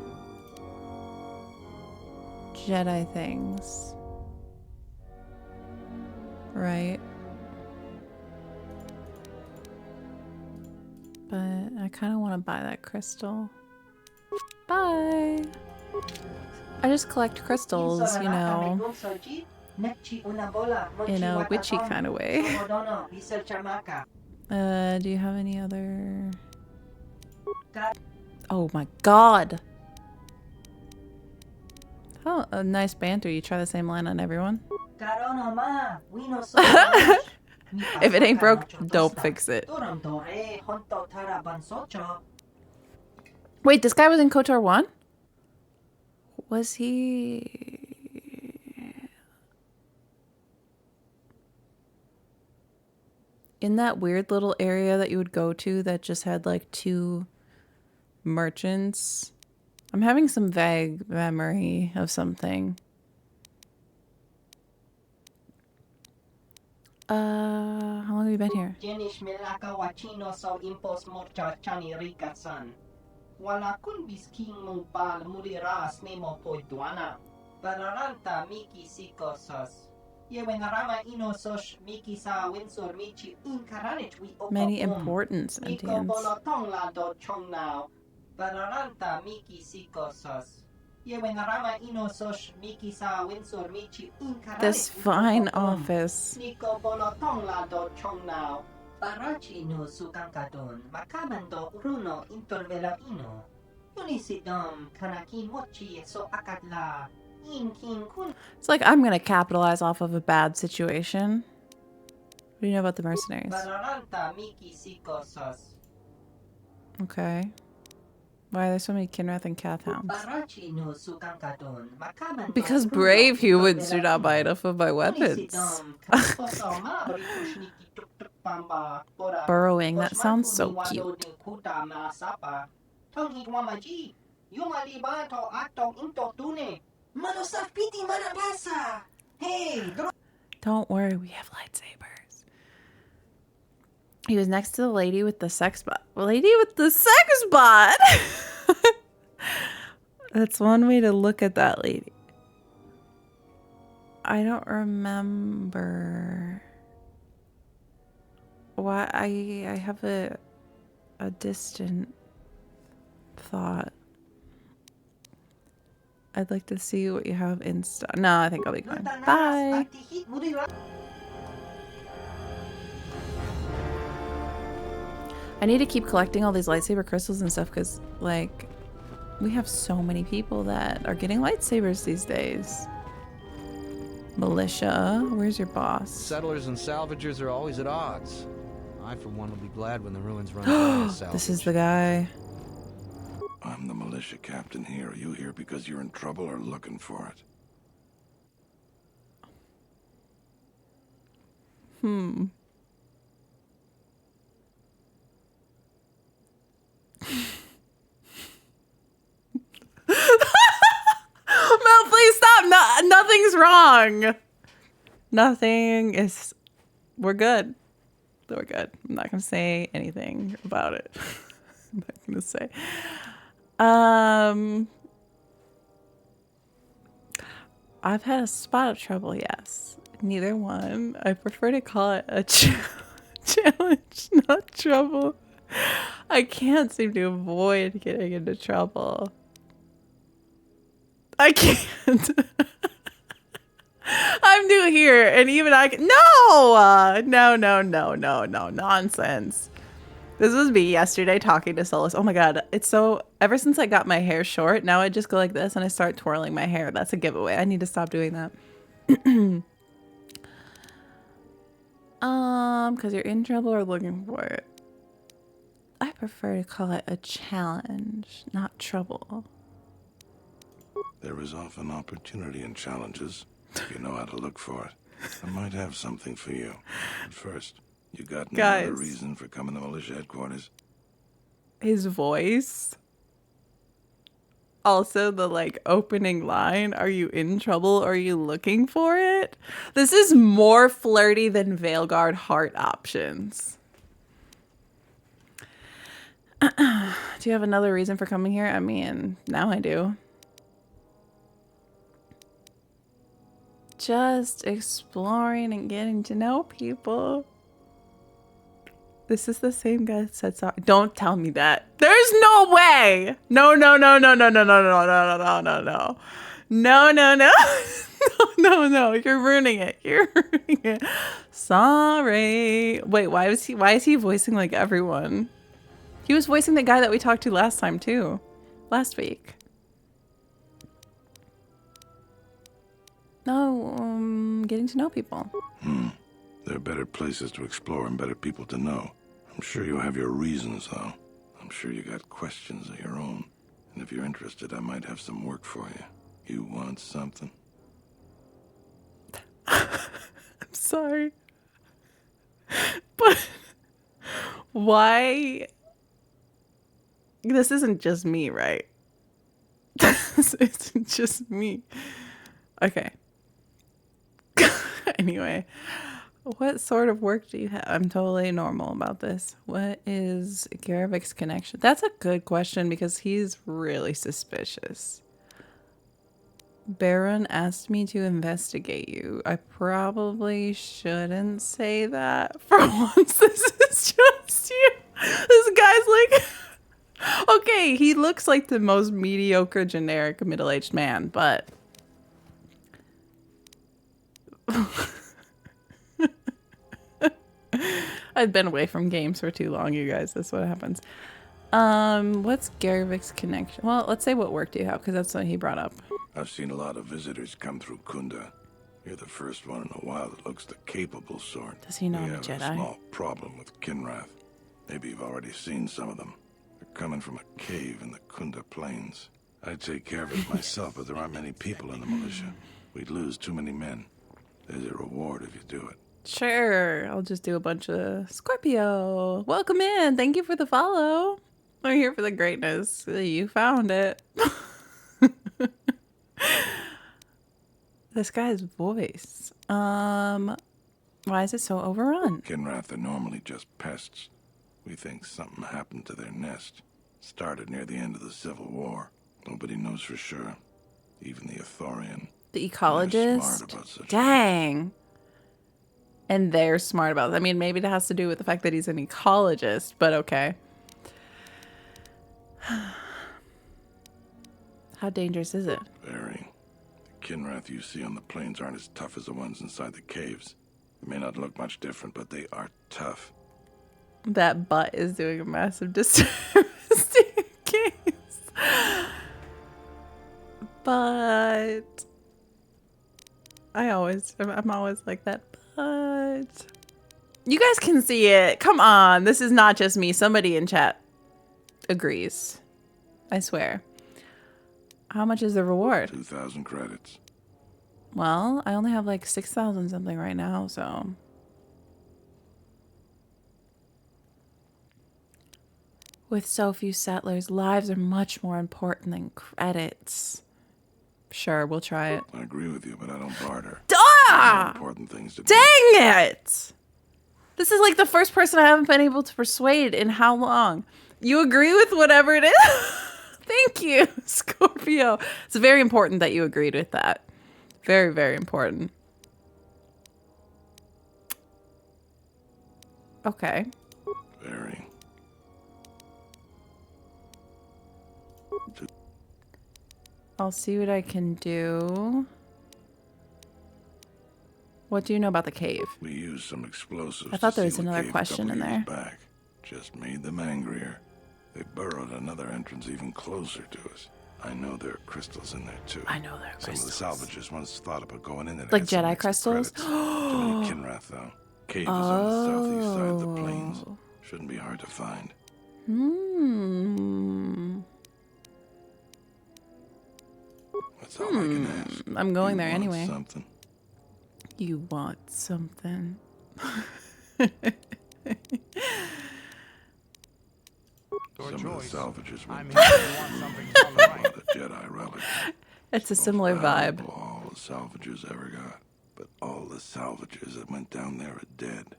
[SPEAKER 1] Jedi things. Right? But I kind of want to buy that crystal. Bye! I just collect crystals, you know, in a witchy kind of way. Do you have any other... Oh my god! Oh, a nice banter. You try the same line on everyone? If it ain't broke, don't fix it. Wait, this guy was in KOTOR 1? Was he... in that weird little area that you would go to that just had like 2 merchants? I'm having some vague memory of something. How long have you been here? Many important sentients. This fine office. It's like I'm gonna capitalize off of a bad situation. What do you know about the mercenaries? Okay. Why are there so many Kinrath and Kath hounds? Because brave humans do not buy enough of my weapons. Burrowing, that sounds so cute. Don't worry, we have lightsabers. He was next to the lady with the sex bot. Lady with the sex bot! That's one way to look at that lady. I don't remember. Why I have a distant thought. I'd like to see what you have in stock. No, I think I'll be fine. Bye. I need to keep collecting all these lightsaber crystals and stuff because, like, we have so many people that are getting lightsabers these days. Militia, where's your boss?
[SPEAKER 3] Settlers and salvagers are always at odds. I, for one, will be glad when the ruins run dry as salvage.
[SPEAKER 1] This is the guy.
[SPEAKER 5] I'm the militia captain here. Are you here because you're in trouble or looking for it?
[SPEAKER 1] Mel, please stop. No, nothing's wrong. Nothing is... We're good. We're good. I'm not going to say anything about it. I'm not going to say... I've had a spot of trouble, yes. Neither one. I prefer to call it a challenge, not trouble. I can't seem to avoid getting into trouble. I can't. I'm new here, and even I can... No, nonsense. This was me yesterday talking to Solus. Oh my god, it's so... Ever since I got my hair short, now I just go like this and I start twirling my hair. That's a giveaway. I need to stop doing that. Because you're in trouble or looking for it. I prefer to call it a challenge, not trouble.
[SPEAKER 5] There is often opportunity in challenges, if you know how to look for it. I might have something for you. But first, you got no other reason for coming to militia headquarters?
[SPEAKER 1] His voice. Also, the like opening line, are you in trouble or are you looking for it? This is more flirty than Veilguard heart options. Do you have another reason for coming here? I mean, now I do. Just exploring and getting to know people. This is the same guy that said sorry. Don't tell me that. There's no way. No. No. You're ruining it. You're ruining it. Sorry. Wait, why is he voicing like everyone? He was voicing the guy that we talked to last time too. Last week. No, getting to know people.
[SPEAKER 5] There are better places to explore and better people to know. I'm sure you have your reasons, though. I'm sure you got questions of your own. And if you're interested, I might have some work for you. You want something?
[SPEAKER 1] I'm sorry. But why? This isn't just me, right? This isn't just me. Okay. Anyway. What sort of work do you have? I'm totally normal about this. What is Garavik's connection? That's a good question because he's really suspicious. Baron asked me to investigate you. I probably shouldn't say that for once. This is just you. This guy's like... Okay, he looks like the most mediocre, generic, middle-aged man, but... I've been away from games for too long, you guys. That's what happens. What's Garavik's connection? Well, let's say what work do you have, because that's what he brought up.
[SPEAKER 5] I've seen a lot of visitors come through Khoonda. You're the first one in a while that looks the capable sort.
[SPEAKER 1] Does he know I'm a
[SPEAKER 5] We
[SPEAKER 1] Jedi?
[SPEAKER 5] have a small problem with Kinrath. Maybe you've already seen some of them. They're coming from a cave in the Khoonda plains. I'd take care of it myself, but there aren't many people in the militia. We'd lose too many men. There's a reward if you do it.
[SPEAKER 1] Sure, I'll just do a bunch of Scorpio. Welcome in. Thank you for the follow. I'm here for the greatness. You found it. This guy's voice. Why is it so overrun?
[SPEAKER 5] Kinrath are normally just pests. We think something happened to their nest. Started near the end of the Civil War. Nobody knows for sure. Even the Ithorian.
[SPEAKER 1] The
[SPEAKER 5] They're
[SPEAKER 1] ecologist?
[SPEAKER 5] smart about such
[SPEAKER 1] Dang. And they're smart about it. I mean, maybe it has to do with the fact that he's an ecologist, but okay. How dangerous is it?
[SPEAKER 5] Very. The Kinrath you see on the plains aren't as tough as the ones inside the caves. They may not look much different, but they are tough.
[SPEAKER 1] That butt is doing a massive disservice to your case. But I'm always like that. But you guys can see it. Come on. This is not just me. Somebody in chat agrees. I swear. How much is the reward?
[SPEAKER 5] 2,000 credits.
[SPEAKER 1] Well, I only have like 6,000 something right now, so. With so few settlers, lives are much more important than credits. Sure, we'll try it.
[SPEAKER 5] I agree with you, but I don't barter.
[SPEAKER 1] Ah!
[SPEAKER 5] Important things to do.
[SPEAKER 1] Dang it! This is like the first person I haven't been able to persuade in how long? You agree with whatever it is? Thank you, Scorpio. It's very important that you agreed with that. Very, very important. Okay.
[SPEAKER 5] Very.
[SPEAKER 1] I'll see what I can do. What do you know about the cave?
[SPEAKER 5] We used some explosives.
[SPEAKER 1] I thought there
[SPEAKER 5] to
[SPEAKER 1] was
[SPEAKER 5] seal the
[SPEAKER 1] another
[SPEAKER 5] cave a
[SPEAKER 1] question
[SPEAKER 5] couple
[SPEAKER 1] in
[SPEAKER 5] years
[SPEAKER 1] there.
[SPEAKER 5] Back. Just made them angrier. They burrowed another entrance even closer to us. I know there are crystals in there too.
[SPEAKER 1] I know there are
[SPEAKER 5] Some
[SPEAKER 1] crystals.
[SPEAKER 5] of the salvagers once thought about going in there. To
[SPEAKER 1] Like
[SPEAKER 5] get some
[SPEAKER 1] Jedi
[SPEAKER 5] extra
[SPEAKER 1] crystals?
[SPEAKER 5] credits. Too many Kinrath though. cave is on the southeast side of the plains. Shouldn't be hard to find. That's all I can ask.
[SPEAKER 1] I'm going
[SPEAKER 5] You
[SPEAKER 1] there
[SPEAKER 5] want
[SPEAKER 1] anyway.
[SPEAKER 5] Something?
[SPEAKER 1] You want something?
[SPEAKER 5] Some of the salvagers went
[SPEAKER 6] I'm
[SPEAKER 5] down
[SPEAKER 6] here if you want something from the right.
[SPEAKER 5] the Jedi relic.
[SPEAKER 1] It's a
[SPEAKER 5] Most
[SPEAKER 1] similar vibe.
[SPEAKER 5] valuable all the salvagers ever got. But all the salvagers that went down there are dead.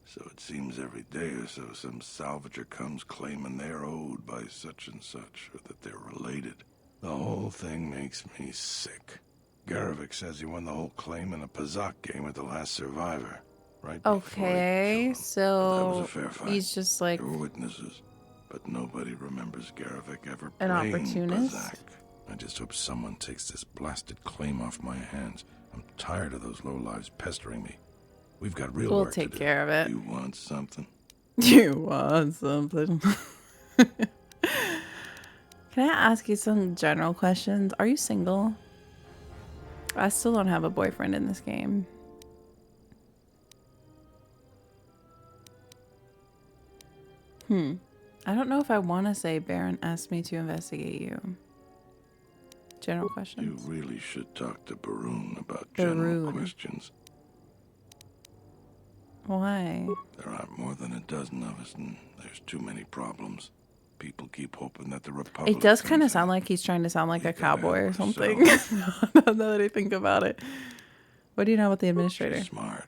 [SPEAKER 5] So it seems every day or so some salvager comes claiming they're owed by such and such, or that they're related. The whole thing makes me sick. Garavik says he won the whole claim in a Pazak game with the last survivor. Right before he
[SPEAKER 1] Okay,
[SPEAKER 5] killed him. But that
[SPEAKER 1] so
[SPEAKER 5] was a fair fight.
[SPEAKER 1] he's just like
[SPEAKER 5] There were witnesses, but nobody remembers Garavik ever
[SPEAKER 1] an
[SPEAKER 5] playing
[SPEAKER 1] opportunist.
[SPEAKER 5] Pazak. I just hope someone takes this blasted claim off my hands. I'm tired of those lowlives pestering me. We've got real
[SPEAKER 1] We'll
[SPEAKER 5] work
[SPEAKER 1] take
[SPEAKER 5] to do.
[SPEAKER 1] care of it.
[SPEAKER 5] You want something?
[SPEAKER 1] You want something? Can I ask you some general questions? Are you single? I still don't have a boyfriend in this game. I don't know if I want to say Baron asked me to investigate you. General
[SPEAKER 5] You
[SPEAKER 1] questions.
[SPEAKER 5] really should talk to Baroon about
[SPEAKER 1] Baroon.
[SPEAKER 5] general questions.
[SPEAKER 1] Why?
[SPEAKER 5] There aren't more than a dozen of us, and there's too many problems. People keep hoping that the Republic...
[SPEAKER 1] It does kind of
[SPEAKER 5] comes
[SPEAKER 1] sound
[SPEAKER 5] in.
[SPEAKER 1] like he's trying to sound like
[SPEAKER 5] We
[SPEAKER 1] a
[SPEAKER 5] gotta
[SPEAKER 1] cowboy or
[SPEAKER 5] help
[SPEAKER 1] something.
[SPEAKER 5] ourselves.
[SPEAKER 1] Now that I think about it. What do you know about the administrator?
[SPEAKER 5] She's smart.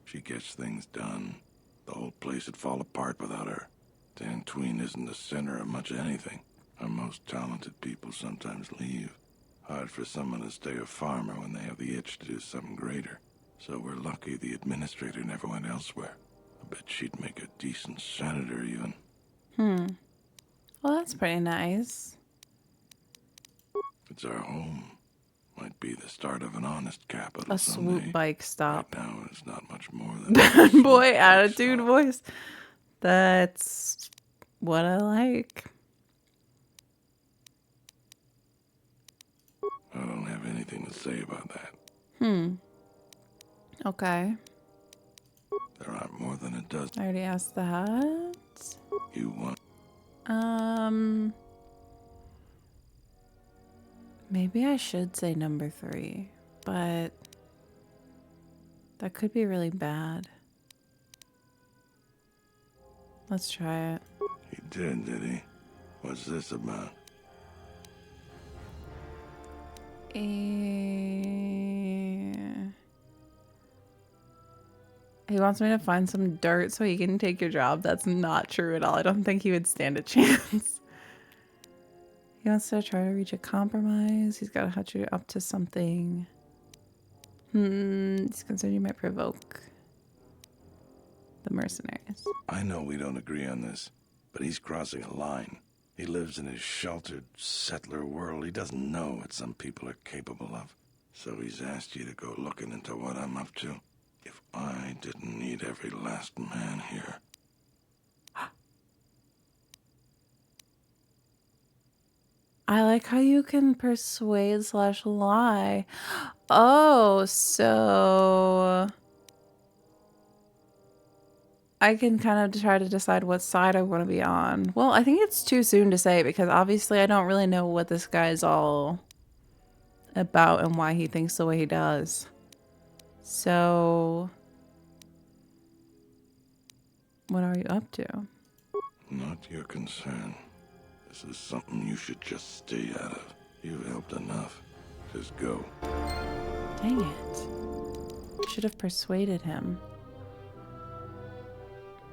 [SPEAKER 5] She gets things done. The whole place would fall apart without her. Dantooine isn't the center of much of anything. Our most talented people sometimes leave. Hard for someone to stay a farmer when they have the itch to do something greater. So we're lucky the administrator never went elsewhere. I bet she'd make a decent senator even.
[SPEAKER 1] Well, that's pretty nice.
[SPEAKER 5] It's our home. Might be the start of an honest capital
[SPEAKER 1] A
[SPEAKER 5] someday.
[SPEAKER 1] swoop bike stop.
[SPEAKER 5] Right now, it's not much more than
[SPEAKER 1] Bad
[SPEAKER 5] a
[SPEAKER 1] boy
[SPEAKER 5] swoop
[SPEAKER 1] attitude
[SPEAKER 5] stop.
[SPEAKER 1] voice. That's what I like.
[SPEAKER 5] I don't have anything to say about that.
[SPEAKER 1] Okay.
[SPEAKER 5] There aren't more than a dozen.
[SPEAKER 1] I already asked that.
[SPEAKER 5] You want...
[SPEAKER 1] Maybe I should say number 3, but that could be really bad. Let's try it.
[SPEAKER 5] He did he? What's this about?
[SPEAKER 1] He wants me to find some dirt so he can take your job. That's not true at all. I don't think he would stand a chance. He wants to try to reach a compromise. He's got to hutch you up to something. He's concerned you might provoke the mercenaries.
[SPEAKER 5] I know we don't agree on this, but he's crossing a line. He lives in his sheltered settler world. He doesn't know what some people are capable of. So he's asked you to go looking into what I'm up to. If I didn't need every last man here.
[SPEAKER 1] I like how you can persuade / lie. Oh, so I can kind of try to decide what side I want to be on. Well, I think it's too soon to say because obviously I don't really know what this guy's all about and why he thinks the way he does. So, what are you up to?
[SPEAKER 5] Not your concern. This is something you should just stay out of. You've helped enough. Just go.
[SPEAKER 1] Dang it. Should have persuaded him.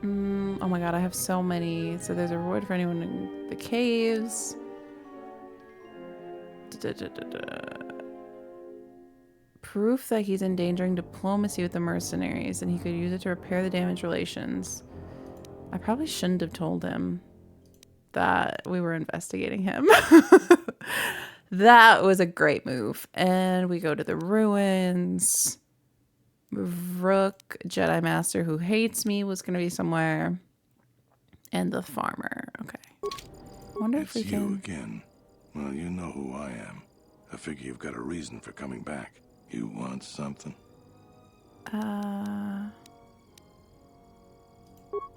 [SPEAKER 1] Oh my god, I have so many. So there's a reward for anyone in the caves. Proof that he's endangering diplomacy with the mercenaries and he could use it to repair the damaged relations. I probably shouldn't have told him that we were investigating him. That was a great move. And we go to the ruins. Rook, Jedi Master who hates me, was going to be somewhere. And the farmer. Okay. I wonder if
[SPEAKER 5] It's
[SPEAKER 1] we
[SPEAKER 5] you
[SPEAKER 1] can...
[SPEAKER 5] again. Well, you know who I am. I figure you've got a reason for coming back. You want something?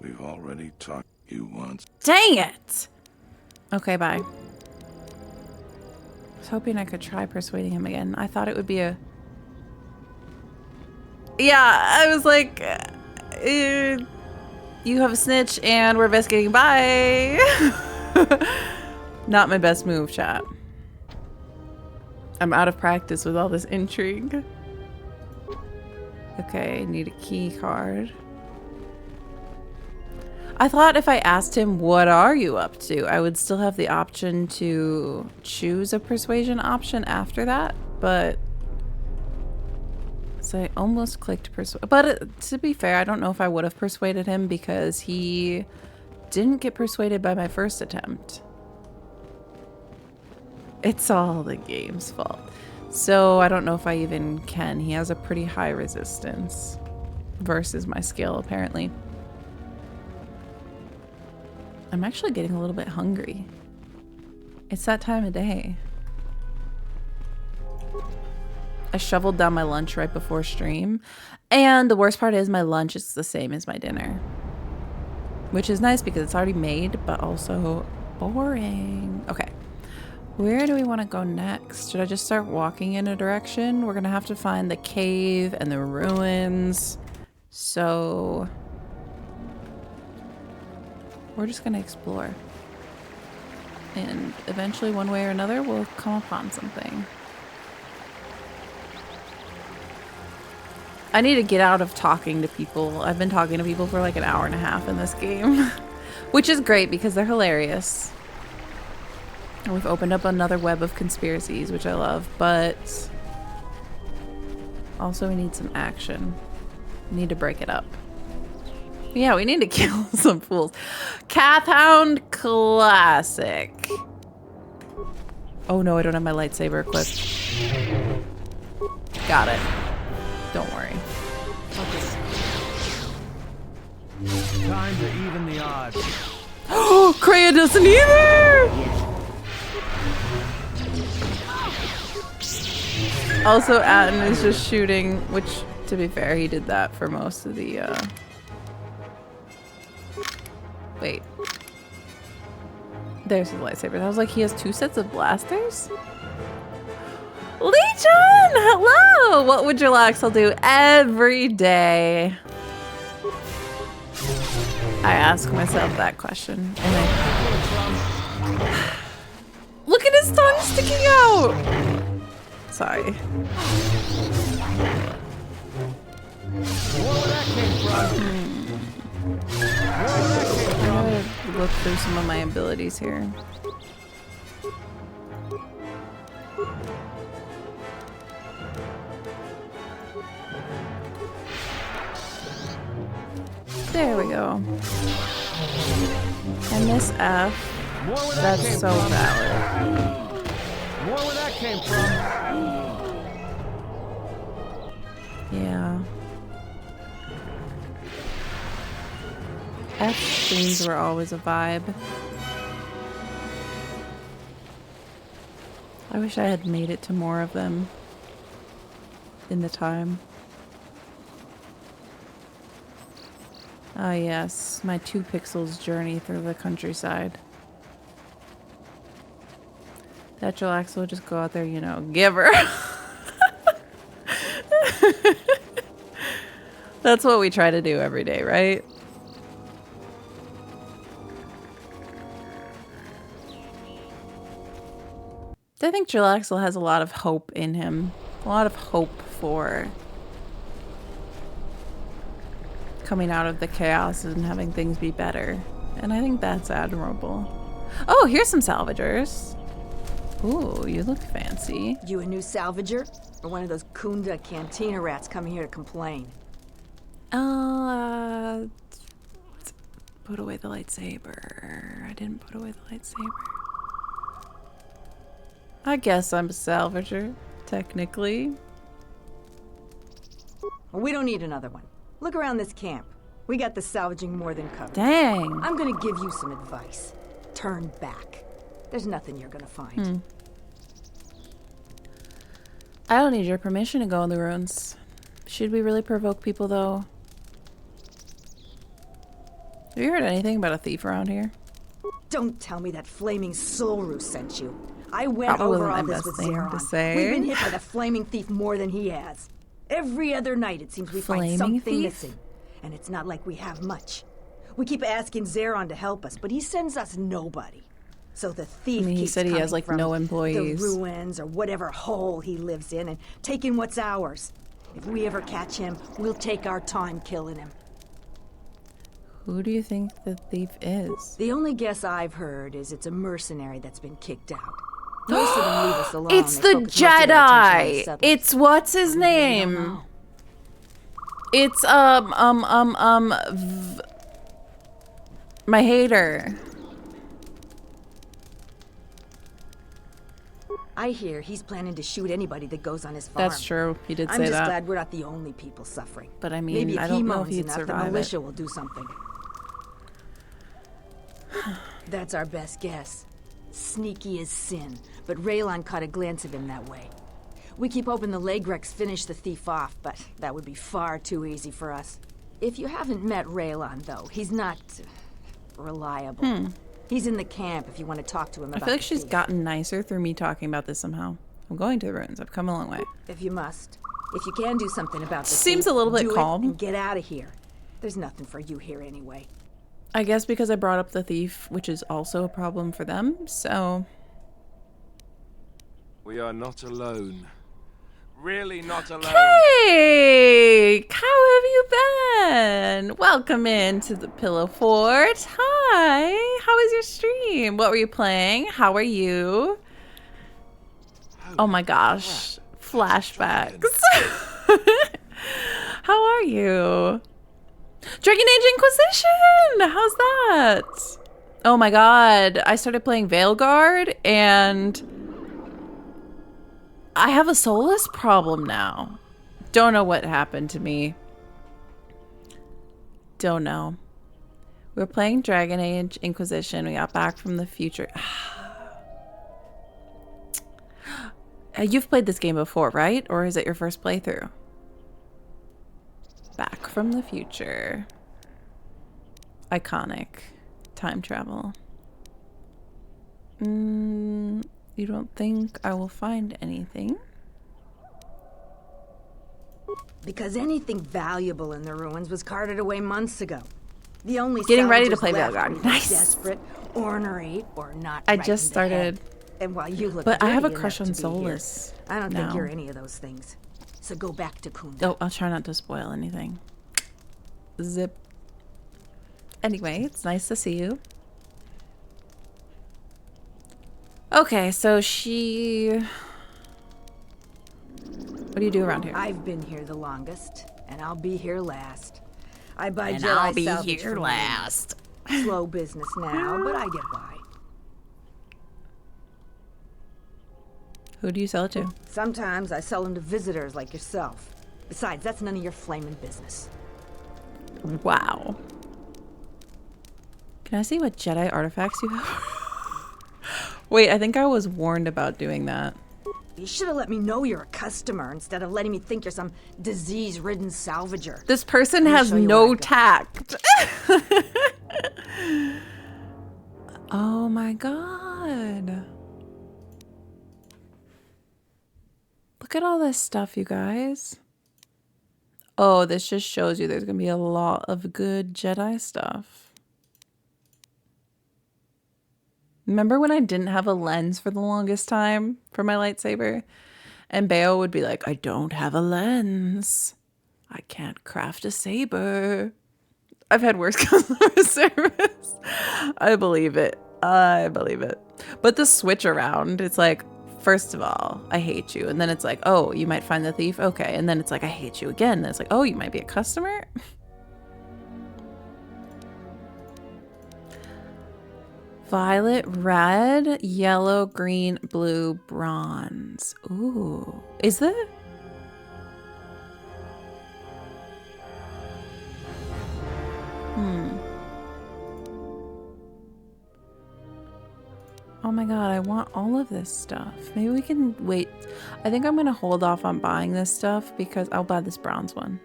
[SPEAKER 5] We've already talked to you once.
[SPEAKER 1] Dang it! Okay, bye. I was hoping I could try persuading him again. I thought it would be a... Yeah, I was like... you have a snitch and we're investigating. Bye! Not my best move, chat. I'm out of practice with all this intrigue. Okay, need a key card. I thought if I asked him, what are you up to, I would still have the option to choose a persuasion option after that, but... So I almost clicked persuade. But to be fair, I don't know if I would have persuaded him because he didn't get persuaded by my first attempt. It's all the game's fault. So I don't know if I even can. He has a pretty high resistance versus my skill, apparently. I'm actually getting a little bit hungry. It's that time of day. I shoveled down my lunch right before stream. And the worst part is my lunch is the same as my dinner. Which is nice because it's already made, but also boring. Okay. Where do we want to go next? Should I just start walking in a direction? We're going to have to find the cave and the ruins. So... we're just going to explore. And eventually, one way or another, we'll come upon something. I need to get out of talking to people. I've been talking to people for like an hour and a half in this game. Which is great because they're hilarious. And we've opened up another web of conspiracies, which I love. But also we need some action. We need to break it up. Yeah, we need to kill some fools. Cathhound Classic. Oh no, I don't have my lightsaber equipped. Got it. Don't worry.
[SPEAKER 6] Time to even the odds.
[SPEAKER 1] Oh, Kreia doesn't either! Also, Atten is just shooting, which, to be fair, he did that for most of the, Wait. There's his lightsaber. I was like, he has 2 sets of blasters? Legion! Hello! What would your Laxel do every day? I ask myself that question. And I... Look at his tongue sticking out! Sorry. I'm gonna look through some of my abilities here. There we go. And this F, that's so valid.
[SPEAKER 6] More where that came from.
[SPEAKER 1] Yeah. F streams were always a vibe. I wish I had made it to more of them in the time. Ah, yes, my 2 pixels journey through the countryside. That Jalax will just go out there, you know, give her. That's what we try to do every day, right? I think Jalaxel has a lot of hope in him. A lot of hope for coming out of the chaos and having things be better. And I think that's admirable. Oh, here's some salvagers. Ooh, you look fancy.
[SPEAKER 7] You a new salvager? Or one of those Khoonda cantina rats coming here to complain?
[SPEAKER 1] Put away the lightsaber. I didn't put away the lightsaber. I guess I'm a salvager, technically.
[SPEAKER 7] Well, we don't need another one. Look around this camp. We got the salvaging more than covered.
[SPEAKER 1] Dang.
[SPEAKER 7] I'm gonna give you some advice. Turn back. There's nothing you're gonna find.
[SPEAKER 1] I don't need your permission to go in the ruins. Should we really provoke people, though? Have you heard anything about a thief around here?
[SPEAKER 7] Don't tell me that flaming soul roost sent you. I went
[SPEAKER 1] Probably
[SPEAKER 7] over
[SPEAKER 1] wasn't
[SPEAKER 7] all
[SPEAKER 1] my
[SPEAKER 7] this
[SPEAKER 1] best
[SPEAKER 7] with
[SPEAKER 1] thing to
[SPEAKER 7] Zherron.
[SPEAKER 1] say.
[SPEAKER 7] We've been hit by the flaming thief more than he has. Every other night it seems we
[SPEAKER 1] Flaming
[SPEAKER 7] find something
[SPEAKER 1] thief?
[SPEAKER 7] missing. And it's not like we have much. We keep asking Zherron to help us, but he sends us nobody. So the thief
[SPEAKER 1] I mean, he
[SPEAKER 7] keeps
[SPEAKER 1] said he has,
[SPEAKER 7] coming
[SPEAKER 1] like,
[SPEAKER 7] from
[SPEAKER 1] no employees.
[SPEAKER 7] the ruins or whatever hole he lives in and taking what's ours. If we ever catch him, we'll take our time killing him.
[SPEAKER 1] Who do you think the thief is?
[SPEAKER 7] The only guess I've heard is it's a mercenary that's been kicked out. Most of them leave us alone.
[SPEAKER 1] It's
[SPEAKER 7] They
[SPEAKER 1] the
[SPEAKER 7] focus most of their attention on the
[SPEAKER 1] Jedi!
[SPEAKER 7] settlers.
[SPEAKER 1] It's what's his
[SPEAKER 7] We really don't
[SPEAKER 1] name?
[SPEAKER 7] know.
[SPEAKER 1] It's, my hater.
[SPEAKER 7] I hear he's planning to shoot anybody that goes on his farm.
[SPEAKER 1] That's true. He did
[SPEAKER 7] I'm
[SPEAKER 1] say
[SPEAKER 7] just
[SPEAKER 1] that.
[SPEAKER 7] glad we're not the only people suffering.
[SPEAKER 1] But I mean,
[SPEAKER 7] Maybe if
[SPEAKER 1] I
[SPEAKER 7] he
[SPEAKER 1] don't know if
[SPEAKER 7] moans
[SPEAKER 1] he'd
[SPEAKER 7] enough, the
[SPEAKER 1] survive
[SPEAKER 7] militia
[SPEAKER 1] it.
[SPEAKER 7] will do something. That's our best guess. Sneaky as sin, but Raylan caught a glance of him that way. We keep hoping the Legrex finish the thief off, but that would be far too easy for us. If you haven't met Raylan, though, he's not reliable. He's in the camp if you want to talk to him
[SPEAKER 1] I
[SPEAKER 7] about
[SPEAKER 1] feel like
[SPEAKER 7] the
[SPEAKER 1] she's
[SPEAKER 7] thief.
[SPEAKER 1] gotten nicer through me talking about this somehow. I'm going to the ruins. I've come a long way.
[SPEAKER 7] If you must. If you can do something about the
[SPEAKER 1] Seems
[SPEAKER 7] thief,
[SPEAKER 1] a little bit
[SPEAKER 7] do it
[SPEAKER 1] calm.
[SPEAKER 7] and get out of here. There's nothing for you here anyway.
[SPEAKER 1] I guess because I brought up the thief, which is also a problem for them, so...
[SPEAKER 8] We are not alone. Really not alone.
[SPEAKER 1] Hey! How have you been? Welcome into the Pillow Fort. Hi! How was your stream? What were you playing? How are you? Oh my gosh. Flashbacks. How are you? Dragon Age Inquisition! How's that? Oh my god. I started playing Veilguard and I have a soulless problem now. Don't know what happened to me. Don't know. We were playing Dragon Age Inquisition. We got back from the future. You've played this game before, right? Or is it your first playthrough? Back from the future. Iconic. Time travel. You don't think I will find anything?
[SPEAKER 7] Because anything valuable in the ruins was carted away months ago. The only
[SPEAKER 1] Getting ready to
[SPEAKER 7] salvagers
[SPEAKER 1] play
[SPEAKER 7] left
[SPEAKER 1] Veilguard.
[SPEAKER 7] were either
[SPEAKER 1] Nice.
[SPEAKER 7] Desperate, ornery, or not.
[SPEAKER 1] I
[SPEAKER 7] right
[SPEAKER 1] just
[SPEAKER 7] in the head.
[SPEAKER 1] started,
[SPEAKER 7] And while you look
[SPEAKER 1] but I have a
[SPEAKER 7] dirty
[SPEAKER 1] crush
[SPEAKER 7] enough
[SPEAKER 1] on
[SPEAKER 7] to be here,
[SPEAKER 1] Soulless.
[SPEAKER 7] I don't
[SPEAKER 1] now.
[SPEAKER 7] think you're any of those things. So go back to Khoonda.
[SPEAKER 1] Oh, I'll try not to spoil anything. Zip. Anyway, it's nice to see you. Okay, so she... What do you do around here?
[SPEAKER 7] I've been here the longest, and I'll be here last. I buy
[SPEAKER 1] And
[SPEAKER 7] Jedi
[SPEAKER 1] I'll be
[SPEAKER 7] salvage
[SPEAKER 1] here
[SPEAKER 7] from
[SPEAKER 1] last.
[SPEAKER 7] them. Slow business now, but I get by.
[SPEAKER 1] Who do you sell it to?
[SPEAKER 7] Sometimes I sell them to visitors like yourself. Besides, that's none of your flaming business.
[SPEAKER 1] Wow. Can I see what Jedi artifacts you have? Wait, I think I was warned about doing that.
[SPEAKER 7] You should have let me know you're a customer instead of letting me think you're some disease-ridden salvager.
[SPEAKER 1] This person
[SPEAKER 7] Let me
[SPEAKER 1] has
[SPEAKER 7] show you
[SPEAKER 1] no
[SPEAKER 7] what I
[SPEAKER 1] tact. Oh my god. Look at all this stuff, you guys. Oh, this just shows you there's gonna be a lot of good Jedi stuff. Remember when I didn't have a lens for the longest time for my lightsaber? And Bao would be like, I don't have a lens. I can't craft a saber. I've had worse customer service. I believe it. I believe it. But the switch around, it's like, first of all, I hate you. And then it's like, oh, you might find the thief. Okay. And then it's like, I hate you again. And it's like, oh, you might be a customer. Violet, red, yellow, green, blue, bronze. Ooh. Is that? Oh my god, I want all of this stuff. Maybe we can wait. I think I'm going to hold off on buying this stuff because I'll buy this bronze one.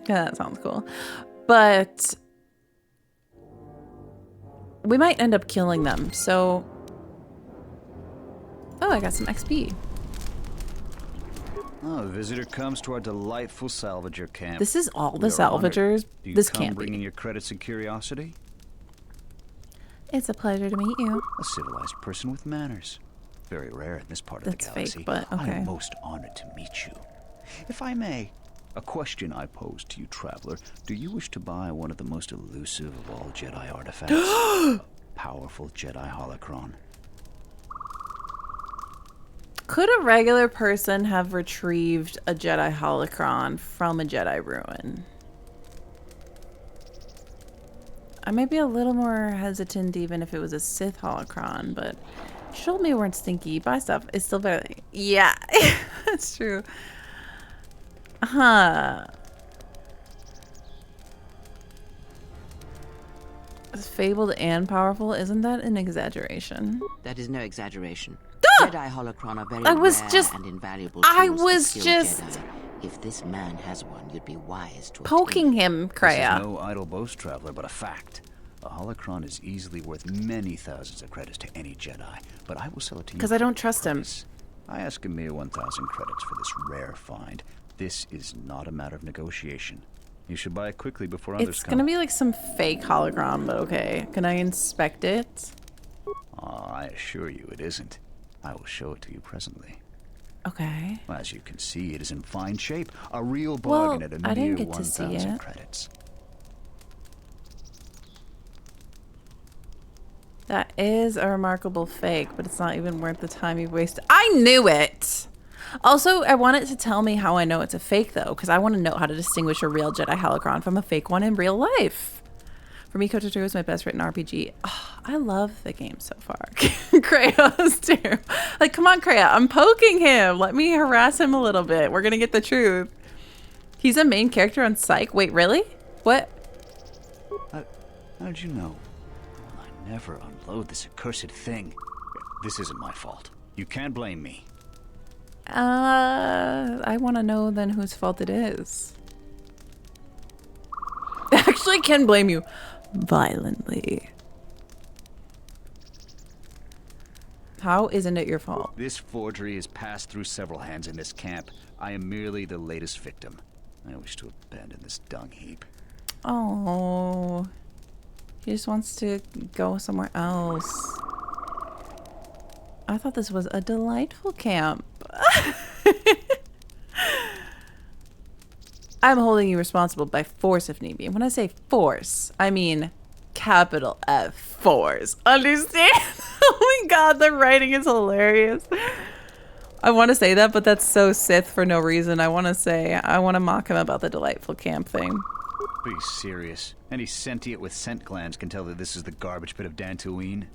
[SPEAKER 1] Yeah, that sounds cool. But We might end up killing them, so... Oh, I got some XP.
[SPEAKER 9] Oh, a visitor comes to our delightful salvager camp.
[SPEAKER 1] This is all the
[SPEAKER 9] We are honored.
[SPEAKER 1] salvagers.
[SPEAKER 9] Do you
[SPEAKER 1] This
[SPEAKER 9] come
[SPEAKER 1] can't
[SPEAKER 9] bringing
[SPEAKER 1] be.
[SPEAKER 9] your credits and curiosity?
[SPEAKER 1] It's a pleasure to meet you.
[SPEAKER 9] A civilized person with manners. Very rare in this part of
[SPEAKER 1] That's
[SPEAKER 9] the galaxy.
[SPEAKER 1] fake, but
[SPEAKER 9] I
[SPEAKER 1] okay.
[SPEAKER 9] am most honored to meet you. If I may, a question I pose to you, traveler. Do you wish to buy one of the most elusive of all Jedi artifacts? A powerful Jedi holocron.
[SPEAKER 1] Could a regular person have retrieved a Jedi holocron from a Jedi ruin? I might be a little more hesitant even if it was a Sith holocron, but she told me we weren't stinky. Buy stuff. It's still better. Yeah, that's true. Huh. Fabled and powerful, isn't that an exaggeration?
[SPEAKER 10] That is no exaggeration.
[SPEAKER 1] Ah!
[SPEAKER 10] Jedi holocron are very
[SPEAKER 1] I was
[SPEAKER 10] rare
[SPEAKER 1] just-
[SPEAKER 10] and invaluable
[SPEAKER 1] I
[SPEAKER 10] tools for
[SPEAKER 1] was
[SPEAKER 10] skilled
[SPEAKER 1] just-
[SPEAKER 10] Jedi. If this man has one, you'd be wise to
[SPEAKER 1] Poking
[SPEAKER 10] obtain it.
[SPEAKER 1] him,
[SPEAKER 9] This
[SPEAKER 1] Kreia.
[SPEAKER 9] is no idle boast, traveler, but a fact. A holocron is easily worth many thousands of credits to any Jedi, but I will sell it to you.
[SPEAKER 1] Because I don't trust him.
[SPEAKER 9] I ask a mere 1,000 credits for this rare find. This is not a matter of negotiation. You should buy it quickly before others
[SPEAKER 1] It's
[SPEAKER 9] come.
[SPEAKER 1] gonna be like some fake hologram, but okay. Can I inspect it?
[SPEAKER 9] I assure you it isn't. I will show it to you presently.
[SPEAKER 1] Okay.
[SPEAKER 9] As you can see, it is in fine shape. A real
[SPEAKER 1] Well,
[SPEAKER 9] bargain at a
[SPEAKER 1] I didn't
[SPEAKER 9] mere
[SPEAKER 1] get to see
[SPEAKER 9] 1,000
[SPEAKER 1] it.
[SPEAKER 9] credits.
[SPEAKER 1] That is a remarkable fake, but it's not even worth the time you've wasted. I knew it! Also, I want it to tell me how I know it's a fake, though, because I want to know how to distinguish a real Jedi holocron from a fake one in real life. For me, KOTOR II is my best written RPG. Oh, I love the game so far. Krea's too. Like, come on, Krea. I'm poking him. Let me harass him a little bit. We're going to get the truth. He's a main character on Psych. Wait, really? What?
[SPEAKER 9] How did you know? I never unload this accursed thing. This isn't my fault. You can't blame me.
[SPEAKER 1] I want to know then whose fault it is. I actually can blame you violently. How isn't it your fault?
[SPEAKER 9] This forgery has passed through several hands in this camp. I am merely the latest victim. I wish to abandon this dung heap.
[SPEAKER 1] Oh, he just wants to go somewhere else. I thought this was a delightful camp. I'm holding you responsible by force if need be. When I say force, I mean capital F force. Understand? Oh my god, the writing is hilarious. I want to say that, but that's so Sith for no reason. I want to mock him about the delightful camp thing.
[SPEAKER 9] Be serious. Any sentient with scent glands can tell that this is the garbage pit of Dantooine.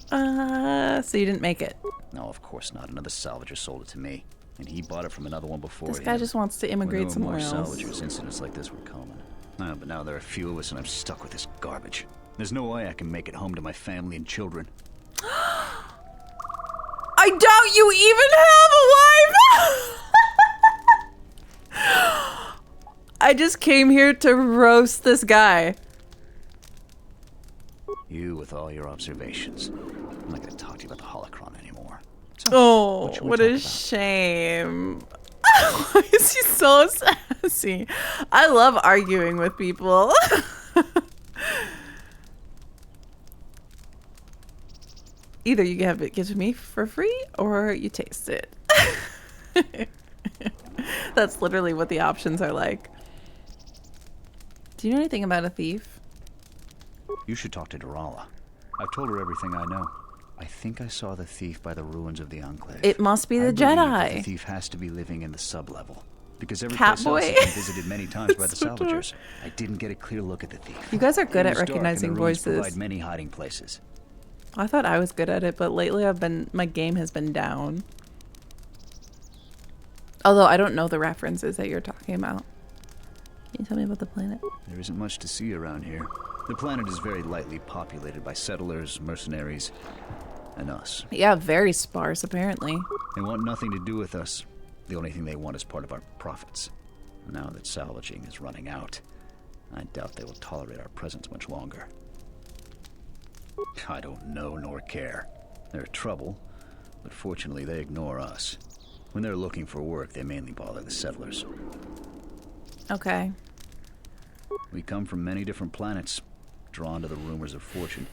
[SPEAKER 1] So you didn't make it.
[SPEAKER 9] No, of course not. Another salvager sold it to me. And he bought it from another one before
[SPEAKER 1] This
[SPEAKER 9] him.
[SPEAKER 1] guy just wants to immigrate
[SPEAKER 9] When there were
[SPEAKER 1] somewhere
[SPEAKER 9] more
[SPEAKER 1] else.
[SPEAKER 9] salvagers, incidents like this were common. But now there are few of us and I'm stuck with this garbage. There's no way I can make it home to my family and children.
[SPEAKER 1] I doubt you even have a wife! I just came here to roast this guy.
[SPEAKER 9] You with all your observations. I'm not going to talk to you about the holocron anymore. So,
[SPEAKER 1] Oh,
[SPEAKER 9] shall we
[SPEAKER 1] what
[SPEAKER 9] talk
[SPEAKER 1] a
[SPEAKER 9] about?
[SPEAKER 1] shame. Why is he so sassy? I love arguing with people. Either you have it given to me for free or you taste it. That's literally what the options are like. Do you know anything about a thief?
[SPEAKER 9] You should talk to Durala. I've told her everything I know. I think I saw the thief by the ruins of the Enclave.
[SPEAKER 1] It must be the
[SPEAKER 9] I believe that
[SPEAKER 1] Jedi.
[SPEAKER 9] The thief has to be living in the sub-level. Because every
[SPEAKER 1] Cat
[SPEAKER 9] place else
[SPEAKER 1] boy.
[SPEAKER 9] has been visited many times by the
[SPEAKER 1] So adorable.
[SPEAKER 9] salvagers. I didn't get a clear look at the thief.
[SPEAKER 1] You guys are good
[SPEAKER 9] It
[SPEAKER 1] at
[SPEAKER 9] was dark, and
[SPEAKER 1] recognizing
[SPEAKER 9] the ruins
[SPEAKER 1] voices.
[SPEAKER 9] provide many hiding places.
[SPEAKER 1] I thought I was good at it, but lately my game has been down. Although I don't know the references that you're talking about. Can you tell me about the planet?
[SPEAKER 9] There isn't much to see around here. The planet is very lightly populated by settlers, mercenaries, and us.
[SPEAKER 1] Yeah, very sparse apparently.
[SPEAKER 9] They want nothing to do with us. The only thing they want is part of our profits. Now that salvaging is running out, I doubt they will tolerate our presence much longer. I don't know nor care. They're trouble, but fortunately they ignore us. When they're looking for work, they mainly bother the settlers.
[SPEAKER 1] Okay.
[SPEAKER 9] We come from many different planets, drawn to the rumors of fortune.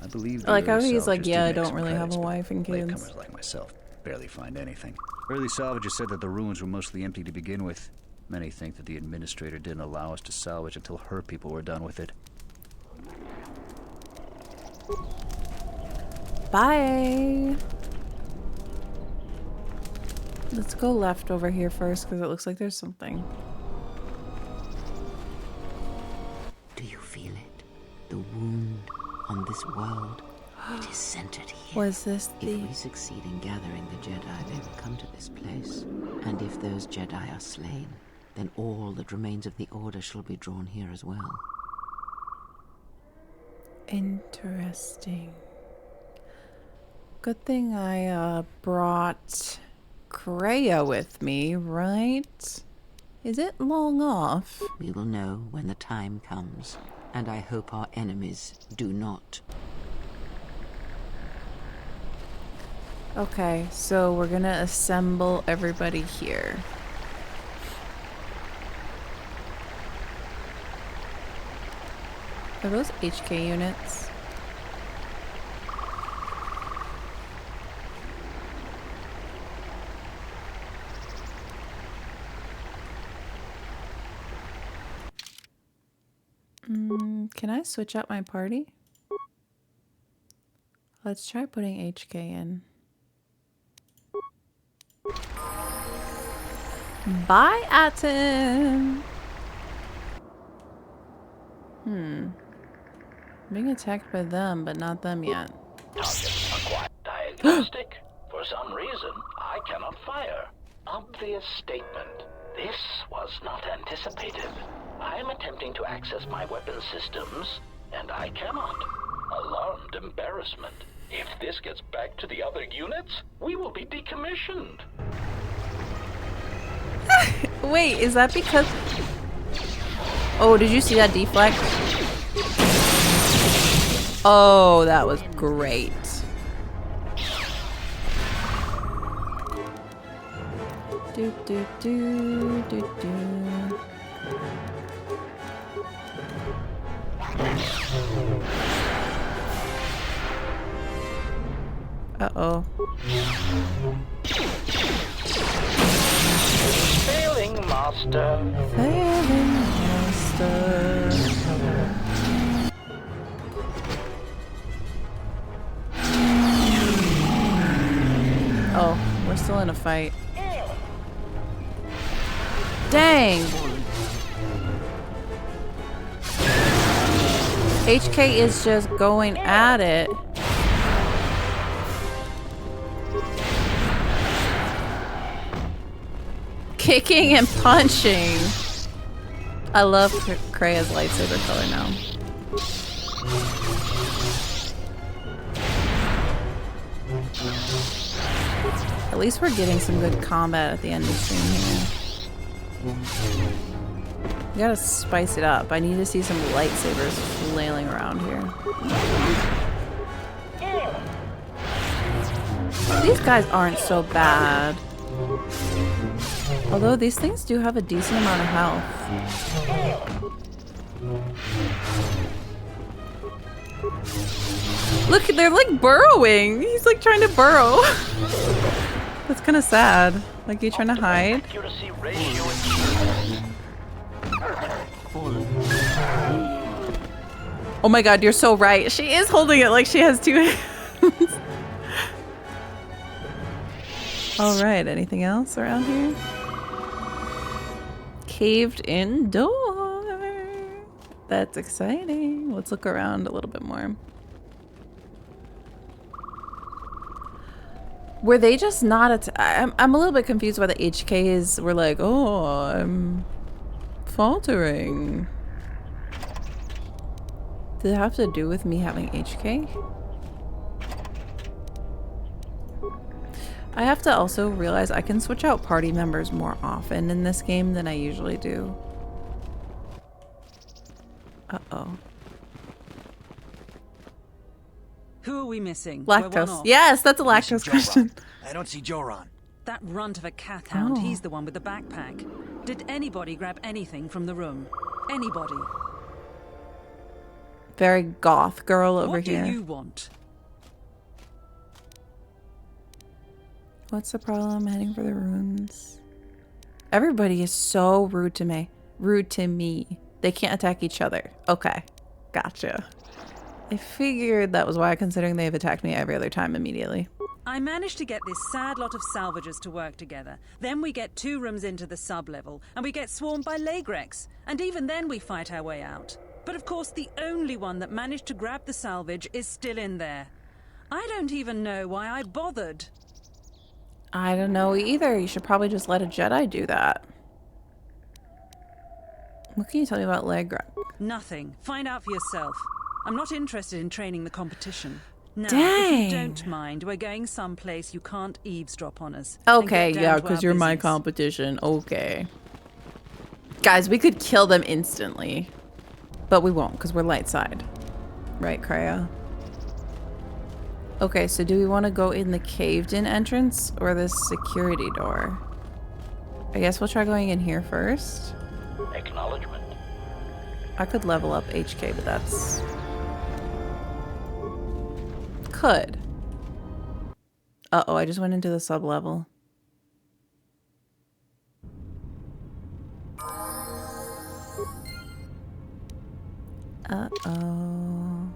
[SPEAKER 9] I believe
[SPEAKER 1] I like how
[SPEAKER 9] early
[SPEAKER 1] he's like,
[SPEAKER 9] salvagers
[SPEAKER 1] yeah,
[SPEAKER 9] did
[SPEAKER 1] I
[SPEAKER 9] make
[SPEAKER 1] don't
[SPEAKER 9] some
[SPEAKER 1] really have
[SPEAKER 9] credits,
[SPEAKER 1] a
[SPEAKER 9] but
[SPEAKER 1] wife and kids.
[SPEAKER 9] latecomers like myself barely find anything. Early salvagers said that the ruins were mostly empty to begin with. Many think that the administrator didn't allow us to salvage until her people were done with it.
[SPEAKER 1] Bye. Let's go left over here first because it looks like there's something.
[SPEAKER 10] Do you feel it? The wound on this world. It is centered here.
[SPEAKER 1] Was this the...
[SPEAKER 10] If we succeed in gathering the Jedi, they will come to this place. And if those Jedi are slain, then all that remains of the Order shall be drawn here as well.
[SPEAKER 1] Interesting. Good thing I brought Kreia with me, right? Is it long off?
[SPEAKER 10] We will know when the time comes, and I hope our enemies do not.
[SPEAKER 1] Okay, so we're gonna assemble everybody here. Are those HK units? Can I switch out my party? Let's try putting HK in. Bye, Atom! Being attacked by them, but not them yet.
[SPEAKER 11] Target acquired. Diagnostic. For some reason, I cannot fire. Obvious statement. This was not anticipated. I am attempting to access my weapon systems, and I cannot. Alarmed embarrassment. If this gets back to the other units, we will be decommissioned.
[SPEAKER 1] Wait, is that because... Oh, did you see that deflect? Oh, that was great. Do do do do do. Uh-oh.
[SPEAKER 11] Failing master.
[SPEAKER 1] Failing master. Oh, we're still in a fight. Dang! HK is just going at it. Kicking and punching. I love Kreia's lightsaber color now. At least we're getting some good combat at the end of the stream here. We gotta spice it up. I need to see some lightsabers flailing around here. These guys aren't so bad. Although these things do have a decent amount of health. Look, they're like burrowing. He's like trying to burrow. That's kind of sad. Like, you trying to hide? Oh my god, you're so right. She is holding it like she has two hands. Alright, anything else around here? Caved in door. That's exciting. Let's look around a little bit more. Were they just not I'm a little bit confused why the HKs were like, oh, I'm faltering. Did it have to do with me having HK? I have to also realize I can switch out party members more often in this game than I usually do. Uh-oh.
[SPEAKER 12] Who are we missing? We're one
[SPEAKER 1] Lactose.
[SPEAKER 12] off.
[SPEAKER 1] Yes, that's a lactose question.
[SPEAKER 6] I don't see Zherron.
[SPEAKER 12] That runt of a cat hound,
[SPEAKER 1] Oh.
[SPEAKER 12] he's the one with the backpack. Did anybody grab anything from the room? Anybody?
[SPEAKER 1] Very goth girl over
[SPEAKER 12] What
[SPEAKER 1] here.
[SPEAKER 12] do you want?
[SPEAKER 1] What's the problem? Heading for the ruins. Everybody is so rude to me. Rude to me. They can't attack each other. Okay. Gotcha. I figured that was why, considering they've attacked me every other time immediately.
[SPEAKER 12] I managed to get this sad lot of salvagers to work together. Then we get 2 rooms into the sub-level, and we get swarmed by Lagrex. And even then we fight our way out. But of course the only one that managed to grab the salvage is still in there. I don't even know why I bothered.
[SPEAKER 1] I don't know either. You should probably just let a Jedi do that. What can you tell me about Lagrex?
[SPEAKER 12] Nothing. Find out for yourself. I'm not interested in training the competition. Now,
[SPEAKER 1] Dang.
[SPEAKER 12] if you don't mind, we're going someplace you can't eavesdrop on us.
[SPEAKER 1] Okay,
[SPEAKER 12] and get down
[SPEAKER 1] yeah,
[SPEAKER 12] to
[SPEAKER 1] because
[SPEAKER 12] our
[SPEAKER 1] you're my
[SPEAKER 12] business.
[SPEAKER 1] competition. Okay. Guys, we could kill them instantly. But we won't, because we're light side. Right, Kreia? Okay, so do we want to go in the caved-in entrance or the security door? I guess we'll try going in here first.
[SPEAKER 11] Acknowledgement.
[SPEAKER 1] I could level up HK, but that's... Could. Uh-oh, I just went into the sub-level. Uh-oh.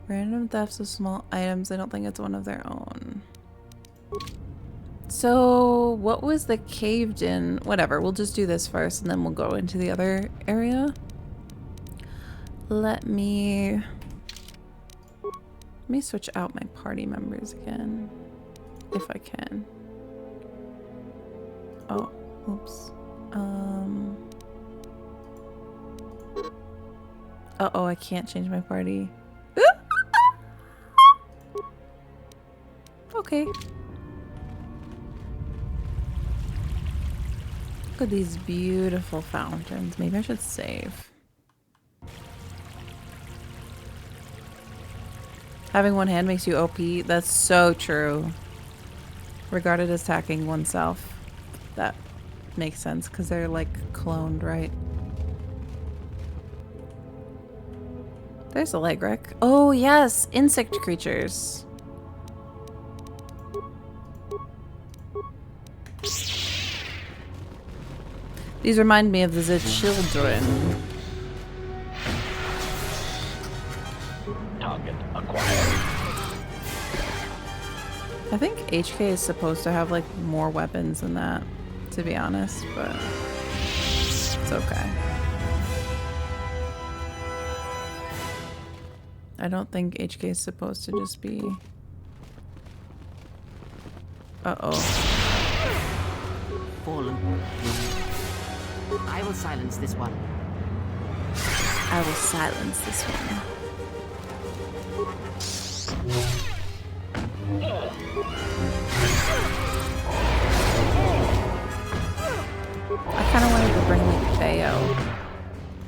[SPEAKER 1] Random thefts of small items. I don't think it's one of their own. So, what was the caved in? Whatever, we'll just do this first and then we'll go into the other area. Let me switch out my party members again. If I can. Oh, oops. Uh-oh, I can't change my party. Okay. Look at these beautiful fountains. Maybe I should save. Having one hand makes you OP. That's so true. Regarded as attacking oneself. That makes sense because they're like cloned, right? There's a Lagrex. Oh yes, insect creatures. These remind me of the children.
[SPEAKER 11] Target acquired.
[SPEAKER 1] I think HK is supposed to have like more weapons than that, to be honest, but it's okay. I don't think HK is supposed to just be... Uh-oh.
[SPEAKER 10] Fallen. I will silence this one.
[SPEAKER 1] I will silence this one. I kind of wanted to bring the Bayo.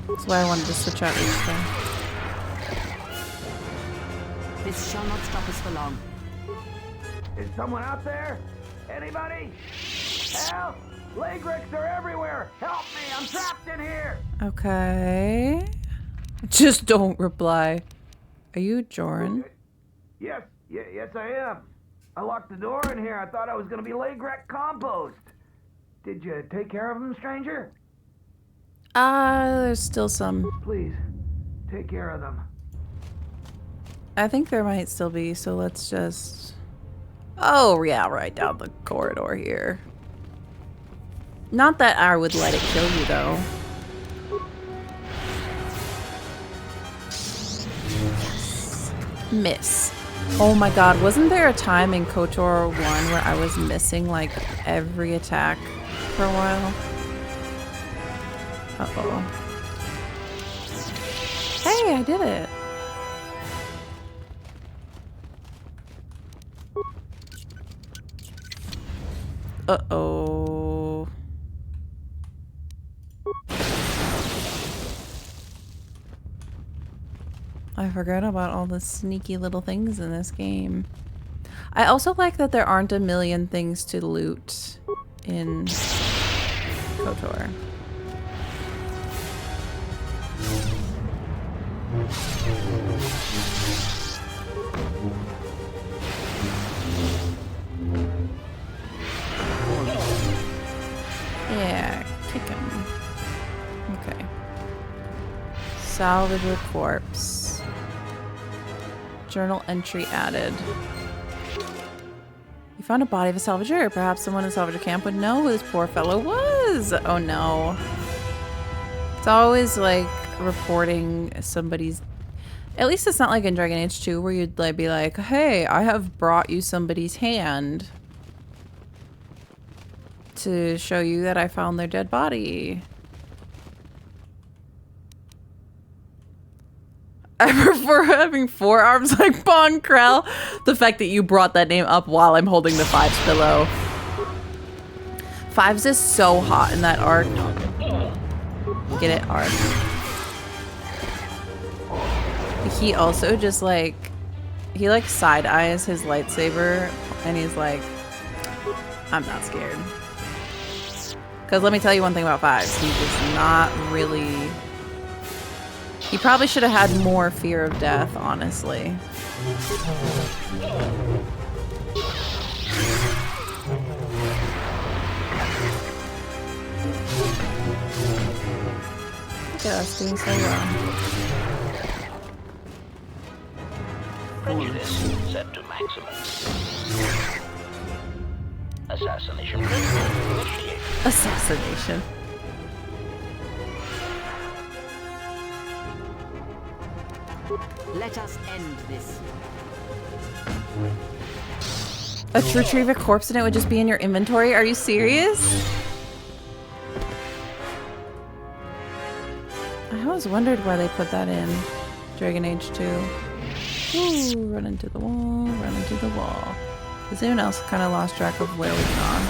[SPEAKER 1] That's why I wanted to switch out HK.
[SPEAKER 10] This shall not stop us for long.
[SPEAKER 6] Is someone out there? Anybody? Help! Lagrex are everywhere! Help me! I'm trapped in here!
[SPEAKER 1] Okay. Just don't reply. Are you Jherron?
[SPEAKER 6] Yes, yes I am. I locked the door in here. I thought I was gonna be Lagrex compost. Did you take care of him, stranger?
[SPEAKER 1] There's still some.
[SPEAKER 6] Please, take care of them.
[SPEAKER 1] I think there might still be, so let's just... Oh, yeah, right down the corridor here. Not that I would let it kill you, though. Yes. Miss. Oh my god, wasn't there a time in KOTOR 1 where I was missing, like, every attack for a while? Uh-oh. Hey, I did it! Uh-oh. I forgot about all the sneaky little things in this game. I also like that there aren't a million things to loot in KOTOR. Yeah, kick him. Okay. Salvager corpse. Journal entry added. You found a body of a salvager. Perhaps someone in the salvager camp would know who this poor fellow was. Oh no. It's always like reporting somebody's... At least it's not like in Dragon Age 2 where you'd like be like, hey, I have brought you somebody's hand to show you that I found their dead body. I prefer having 4 arms like Bonkrell. The fact that you brought that name up while I'm holding the Fives pillow. Fives is so hot in that arc. Get it, arc. He also just like, he like side eyes his lightsaber and he's like, I'm not scared. Because let me tell you one thing about Fives. He does not really... He probably should have had more fear of death, honestly. Look at us doing so well.
[SPEAKER 11] Prejudice set to maximum. Assassination initiated.
[SPEAKER 1] Assassination.
[SPEAKER 7] Let us end this.
[SPEAKER 1] To retrieve a corpse and it would just be in your inventory? Are you serious? I always wondered why they put that in Dragon Age 2. Ooh, run into the wall, run into the wall. Has anyone else kind of lost track of where we've gone?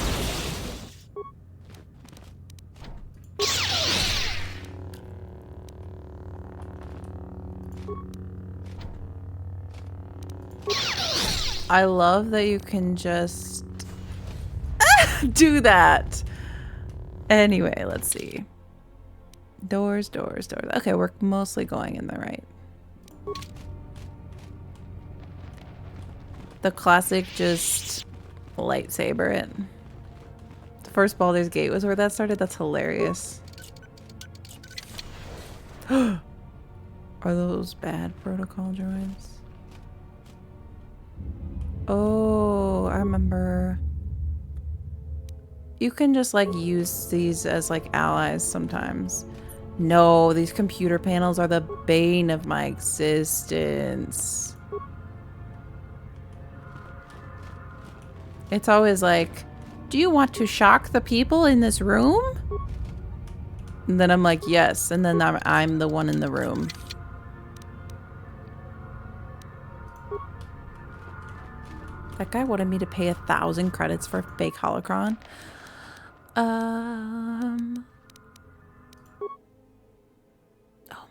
[SPEAKER 1] I love that you can just do that. Anyway, let's see. Doors, doors, doors. Okay, we're mostly going in the right. The classic just lightsaber it. The first Baldur's Gate was where that started. That's hilarious. Are those bad protocol droids? Oh, I remember. You can just like use these as like allies sometimes. No, these computer panels are the bane of my existence. It's always like, do you want to shock the people in this room? And then I'm like, yes. And then I'm the one in the room. That guy wanted me to pay 1,000 credits for fake holocron. Oh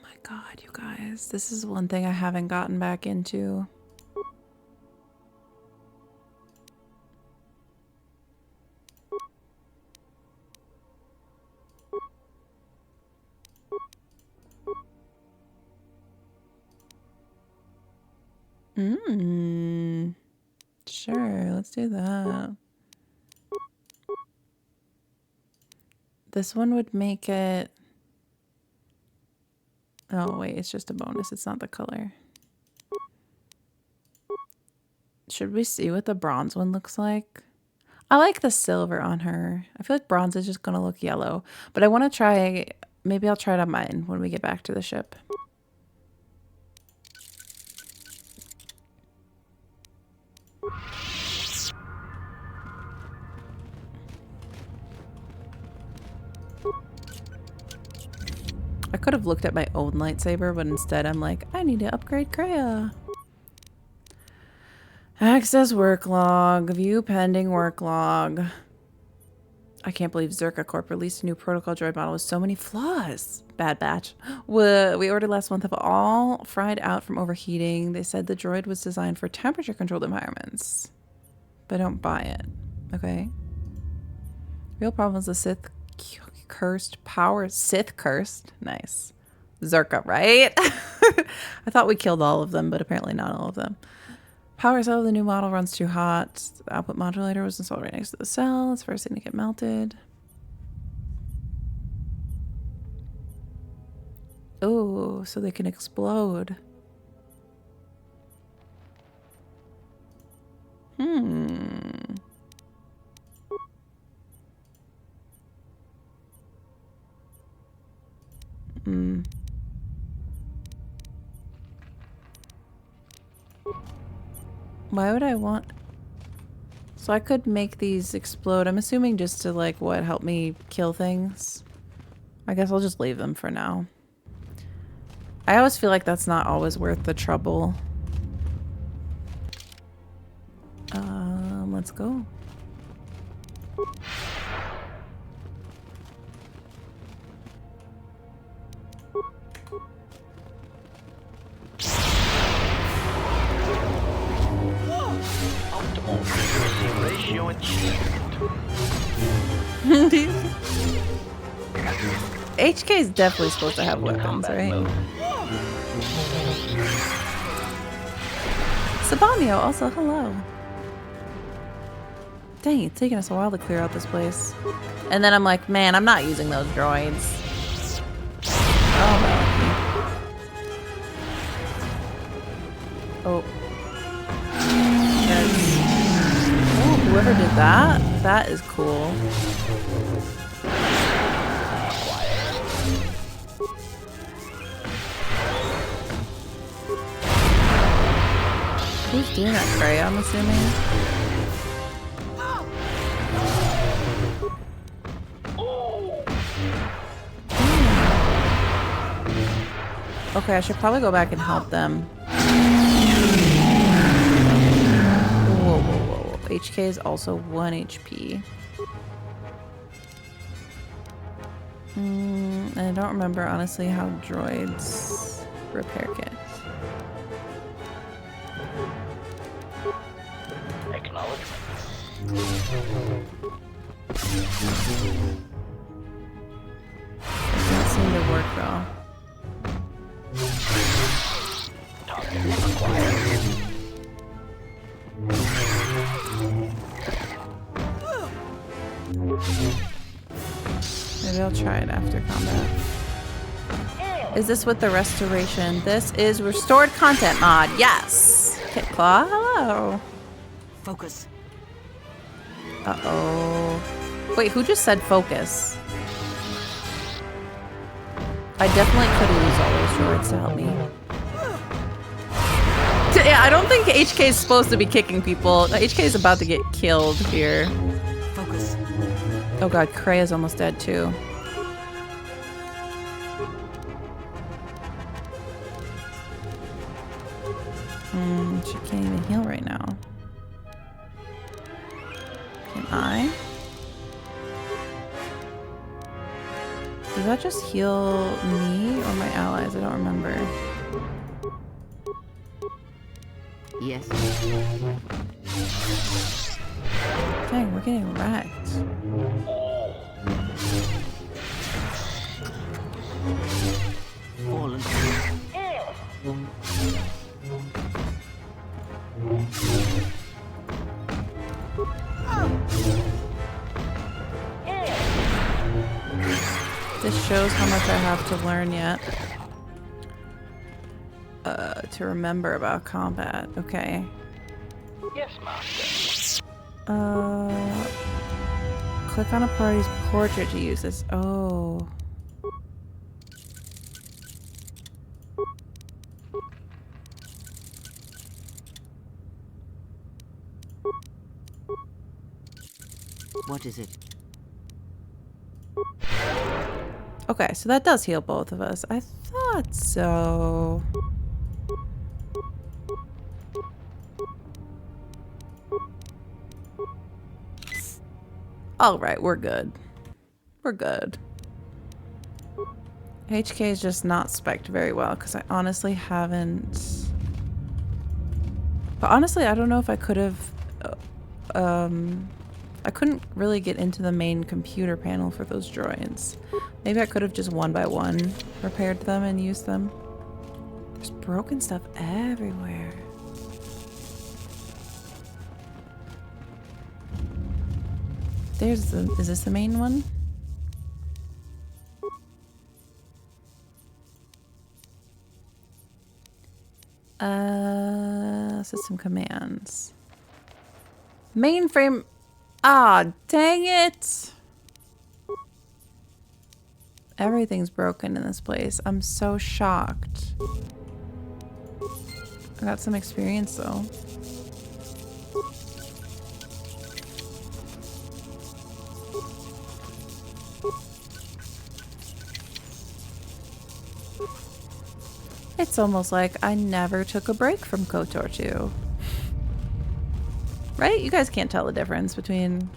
[SPEAKER 1] my god, you guys. This is one thing I haven't gotten back into. Sure, let's do that. This one would make it... Oh, wait, it's just a bonus. It's not the color. Should we see what the bronze one looks like? I like the silver on her. I feel like bronze is just going to look yellow. But I want to try... Maybe I'll try it on mine when we get back to the ship. I could have looked at my own lightsaber, but instead I'm like, I need to upgrade Kreia. Access work log. View pending work log. I can't believe Zerka Corp released a new protocol droid model with so many flaws. Bad batch. We ordered last month have all fried out from overheating. They said the droid was designed for temperature-controlled environments. But don't buy it. Okay. Real problem is the Sith cursed power. Sith cursed. Nice. Zerka, right? I thought we killed all of them, but apparently not all of them. Power cell of the new model runs too hot. The output modulator was installed right next to the cell. It's the first thing to get melted. Oh, so they can explode. Why would I want... So I could make these explode. I'm assuming just to, like, what, help me kill things? I guess I'll just leave them for now. I always feel like that's not always worth the trouble. Let's go.
[SPEAKER 11] Optimal frequency ratio achieved.
[SPEAKER 1] HK is definitely supposed to have weapons, right? Sabanio, also hello. Dang, it's taking us a while to clear out this place. And then I'm like, man, I'm not using those droids. Oh, no. Oh. Yes. Oh, whoever did that, that is cool. Who's doing that, Cray, I'm assuming? Okay, I should probably go back and help them. Whoa, whoa, whoa. HK is also 1 HP. And I don't remember, honestly, how droids repair kits.
[SPEAKER 11] Acknowledgement.
[SPEAKER 1] Doesn't seem to work, though.
[SPEAKER 11] Target acquired.
[SPEAKER 1] Maybe I'll try it after combat. Is this with the restoration? This is restored content mod. Yes. Kit Claw, hello.
[SPEAKER 7] Focus.
[SPEAKER 1] Uh-oh. Wait, who just said focus? I definitely could have used all those droids to help me. Yeah, I don't think HK is supposed to be kicking people. HK is about to get killed here.
[SPEAKER 7] Focus.
[SPEAKER 1] Oh god, Cray is almost dead too. She can't even heal right now. Can I? Does that just heal me or my allies? I don't remember.
[SPEAKER 10] Yes.
[SPEAKER 1] Dang, we're getting wrecked.
[SPEAKER 10] Fallen.
[SPEAKER 1] This shows how much I have to learn yet. To remember about combat. Okay.
[SPEAKER 11] Yes, Master.
[SPEAKER 1] Click on a party's portrait to use this. Oh.
[SPEAKER 10] What is it?
[SPEAKER 1] Okay, so that does heal both of us. I thought so. All right, we're good. We're good. HK is just not spec'd very well because I honestly haven't. But honestly, I don't know if I could have. I couldn't really get into the main computer panel for those droids. Maybe I could have just one by one repaired them and used them. There's broken stuff everywhere. There's the. Is this the main one? System commands. Mainframe. Ah, dang it. Everything's broken in this place. I'm so shocked. I got some experience though. It's almost like I never took a break from KOTOR II. Right? You guys can't tell the difference between...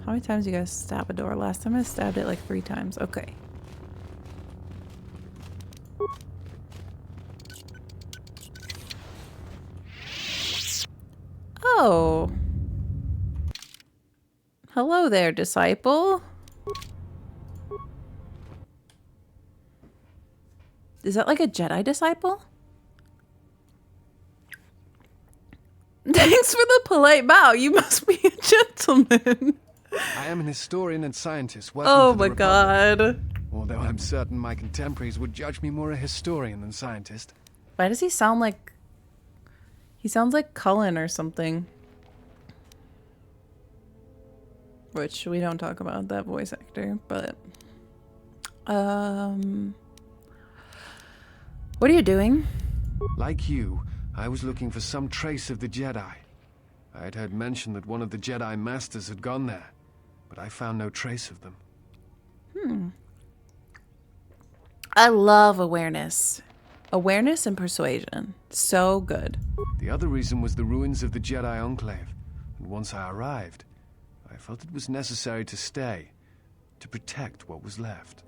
[SPEAKER 1] How many times do you guys stab a door? Last time I stabbed it like 3 times. Okay. Oh. Hello there, disciple. Is that like a Jedi disciple? Thanks for the polite bow. You must be a gentleman.
[SPEAKER 13] I am an historian and scientist.
[SPEAKER 1] Oh my god.
[SPEAKER 13] Although I'm certain my contemporaries would judge me more a historian than scientist.
[SPEAKER 1] Why does he sound like... He sounds like Cullen or something. Which we don't talk about that voice actor, but... What are you doing?
[SPEAKER 13] Like you, I was looking for some trace of the Jedi. I had heard mention that one of the Jedi Masters had gone there, but I found no trace of them.
[SPEAKER 1] I love awareness. Awareness and persuasion. So good.
[SPEAKER 13] The other reason was the ruins of the Jedi Enclave, and once I arrived, I felt it was necessary to stay, to protect what was left.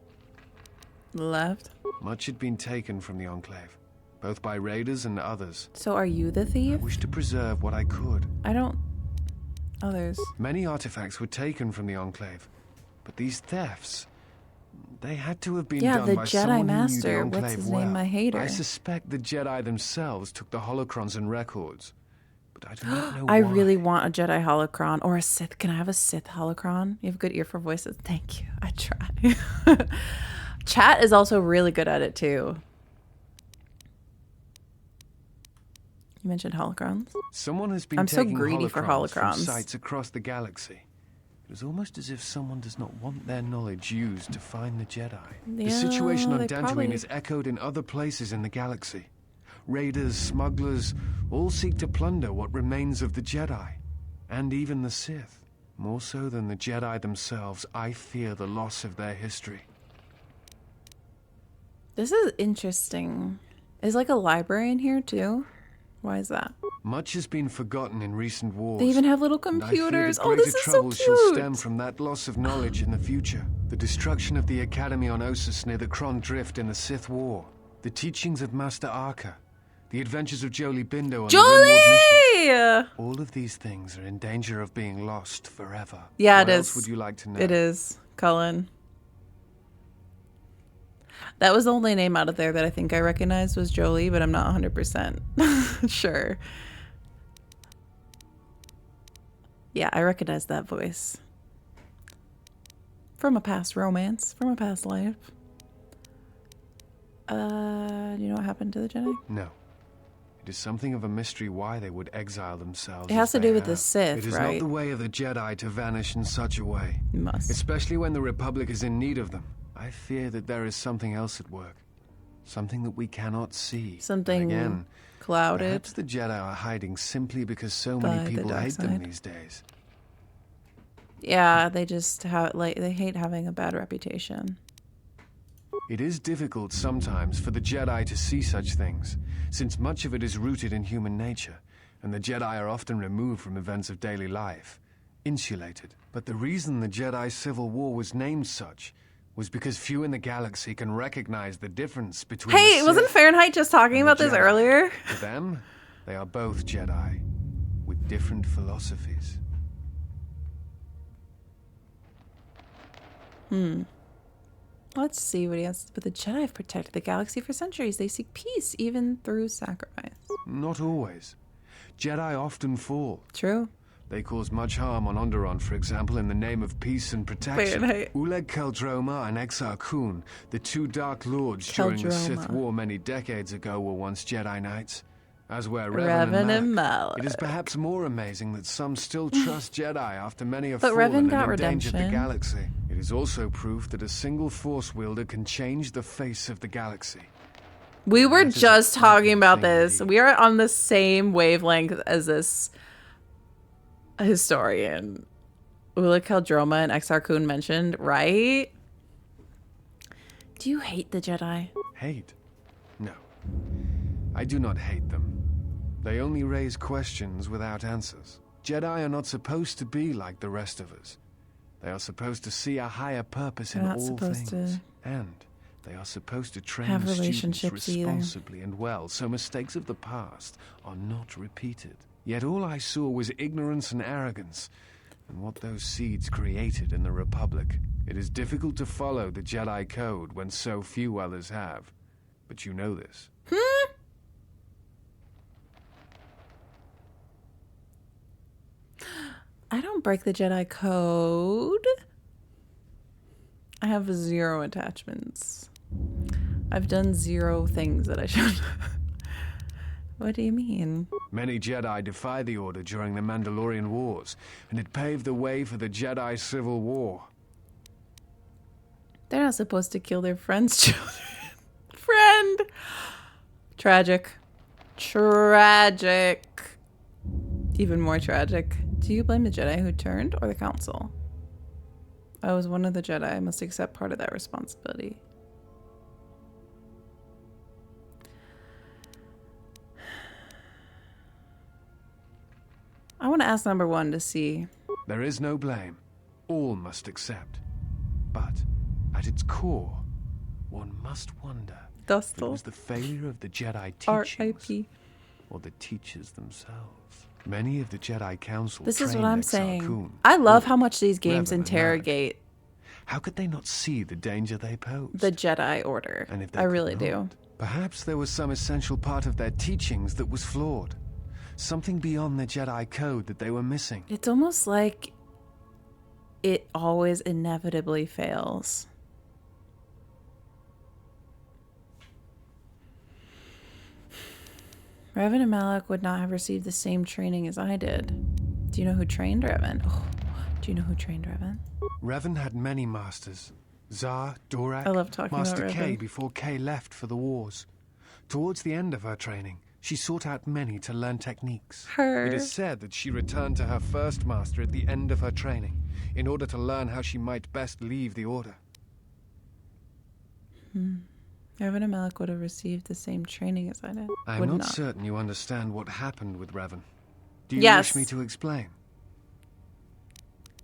[SPEAKER 1] Left?
[SPEAKER 13] Much had been taken from the Enclave, both by raiders and others.
[SPEAKER 1] So are you the thief?
[SPEAKER 13] I wish to preserve what I could.
[SPEAKER 1] I don't... Others.
[SPEAKER 13] Many artifacts were taken from the Enclave, but these thefts, they had to have been done by someone who knew the Enclave
[SPEAKER 1] what's his
[SPEAKER 13] well.
[SPEAKER 1] name? I hate her.
[SPEAKER 13] I suspect the Jedi themselves took the holocrons and records, but I do not know
[SPEAKER 1] I
[SPEAKER 13] why.
[SPEAKER 1] really want a Jedi holocron or a Sith. Can I have a Sith holocron? You have a good ear for voices. Thank you. I try. Chat is also really good at it too. You mentioned holocrons.
[SPEAKER 13] Someone has been
[SPEAKER 1] I'm so
[SPEAKER 13] taking
[SPEAKER 1] greedy for
[SPEAKER 13] from
[SPEAKER 1] holocrons.
[SPEAKER 13] sites across the galaxy. It was almost as if someone does not want their knowledge used to find the Jedi.
[SPEAKER 1] Yeah,
[SPEAKER 13] the situation on
[SPEAKER 1] they
[SPEAKER 13] Dantooine
[SPEAKER 1] probably-
[SPEAKER 13] is echoed in other places in the galaxy. Raiders, smugglers, all seek to plunder what remains of the Jedi. And even the Sith. More so than the Jedi themselves, I fear the loss of their history.
[SPEAKER 1] This is interesting. Is like a library in here too? Why is that?
[SPEAKER 13] Much has been forgotten in recent wars.
[SPEAKER 1] They even have little
[SPEAKER 13] and I fear
[SPEAKER 1] computers.
[SPEAKER 13] that
[SPEAKER 1] Oh, this
[SPEAKER 13] greater
[SPEAKER 1] is so
[SPEAKER 13] troubles shall
[SPEAKER 1] cute.
[SPEAKER 13] stem from that loss of knowledge in the future. The destruction of the Academy on Ossus near the Kron Drift in the Sith War. The teachings of Master Arca. The adventures of Jolie Bindo on the Ringward mission. All of these things are in danger of being lost forever.
[SPEAKER 1] Yeah,
[SPEAKER 13] What
[SPEAKER 1] it
[SPEAKER 13] else
[SPEAKER 1] is.
[SPEAKER 13] would you like to know?
[SPEAKER 1] It is. Cullen. That was the only name out of there that I think I recognized was Jolie, but I'm not 100% sure. Yeah, I recognize that voice. From a past romance, from a past life. Do you know what happened to the Jedi?
[SPEAKER 13] No. It is something of a mystery why they would exile themselves.
[SPEAKER 1] It has
[SPEAKER 13] as
[SPEAKER 1] to
[SPEAKER 13] they
[SPEAKER 1] do with the
[SPEAKER 13] have.
[SPEAKER 1] Sith,
[SPEAKER 13] It is
[SPEAKER 1] right?
[SPEAKER 13] not the way of the Jedi to vanish in such a way.
[SPEAKER 1] It must.
[SPEAKER 13] Especially when the Republic is in need of them. I fear that there is something else at work. Something that we cannot see.
[SPEAKER 1] Something
[SPEAKER 13] And again,
[SPEAKER 1] clouded.
[SPEAKER 13] perhaps the Jedi are hiding simply because so
[SPEAKER 1] by
[SPEAKER 13] many
[SPEAKER 1] the
[SPEAKER 13] people
[SPEAKER 1] dark
[SPEAKER 13] hate them
[SPEAKER 1] side.
[SPEAKER 13] these days.
[SPEAKER 1] Yeah, they just have they hate having a bad reputation.
[SPEAKER 13] It is difficult sometimes for the Jedi to see such things, since much of it is rooted in human nature, and the Jedi are often removed from events of daily life, insulated. But the reason the Jedi Civil War was named such was because few in the galaxy can recognize the difference between
[SPEAKER 1] Hey, wasn't Fahrenheit just talking about this earlier?
[SPEAKER 13] To them, they are both Jedi, with different philosophies.
[SPEAKER 1] Let's see what he has. But the Jedi have protected the galaxy for centuries. They seek peace, even through sacrifice.
[SPEAKER 13] Not always. Jedi often fall.
[SPEAKER 1] True.
[SPEAKER 13] They cause much harm on Onderon, for example, in the name of peace and protection. Uleg Qel-Droma and Exar Kun, the two Dark Lords during the Sith War many decades ago, were once Jedi Knights, as were Revan and Malak. It is perhaps more amazing that some still trust Jedi after many have fallen and endangered the galaxy. It is also proof that a single Force wielder can change the face of the galaxy.
[SPEAKER 1] We were just talking about this. We are on the same wavelength as this historian Uleg Qel-Droma and Exar Kun mentioned, right? Do you hate the Jedi?
[SPEAKER 13] Hate? No. I do not hate them. They only raise questions without answers. Jedi are not supposed to be like the rest of us. They are supposed to see a higher purpose in all things. And they are supposed to train the students responsibly and well, so mistakes of the past are not repeated. Yet all I saw was ignorance and arrogance, and what those seeds created in the Republic. It is difficult to follow the Jedi Code when so few others have. But you know this.
[SPEAKER 1] I don't break the Jedi Code. I have 0 attachments. I've done 0 things that I shouldn't. What do you mean?
[SPEAKER 13] Many Jedi defy the Order during the Mandalorian Wars, and it paved the way for the Jedi Civil War.
[SPEAKER 1] They're not supposed to kill their friends' children. Friend! Tragic. Tragic. Even more tragic. Do you blame the Jedi who turned or the Council? I was one of the Jedi. I must accept part of that responsibility. I want to ask number 1 to see.
[SPEAKER 13] There is no blame. All must accept. But at its core, one must wonder if it was the failure of the Jedi teachings or the teachers themselves. Many of the Jedi Council.
[SPEAKER 1] This is what I'm saying. I love how much these games interrogate.
[SPEAKER 13] How could they not see the danger they pose?
[SPEAKER 1] The Jedi Order.
[SPEAKER 13] And if they
[SPEAKER 1] I really do.
[SPEAKER 13] Perhaps there was some essential part of their teachings that was flawed. Something beyond the Jedi Code that they were missing.
[SPEAKER 1] It's almost like it always inevitably fails. Revan and Malak would not have received the same training as I did. Do you know who trained Revan? Oh, do you know who trained Revan?
[SPEAKER 13] Revan had many masters. Zar, Dorak,
[SPEAKER 1] I love talking
[SPEAKER 13] Master
[SPEAKER 1] about
[SPEAKER 13] K
[SPEAKER 1] Revan.
[SPEAKER 13] before K left for the wars. Towards the end of her training, she sought out many to learn techniques. It is said that she returned to her first master at the end of her training in order to learn how she might best leave the Order.
[SPEAKER 1] Revan and Malak would have received the same training as I did.
[SPEAKER 13] I am not certain you understand what happened with Revan. Do you
[SPEAKER 1] Yes.
[SPEAKER 13] wish me to explain?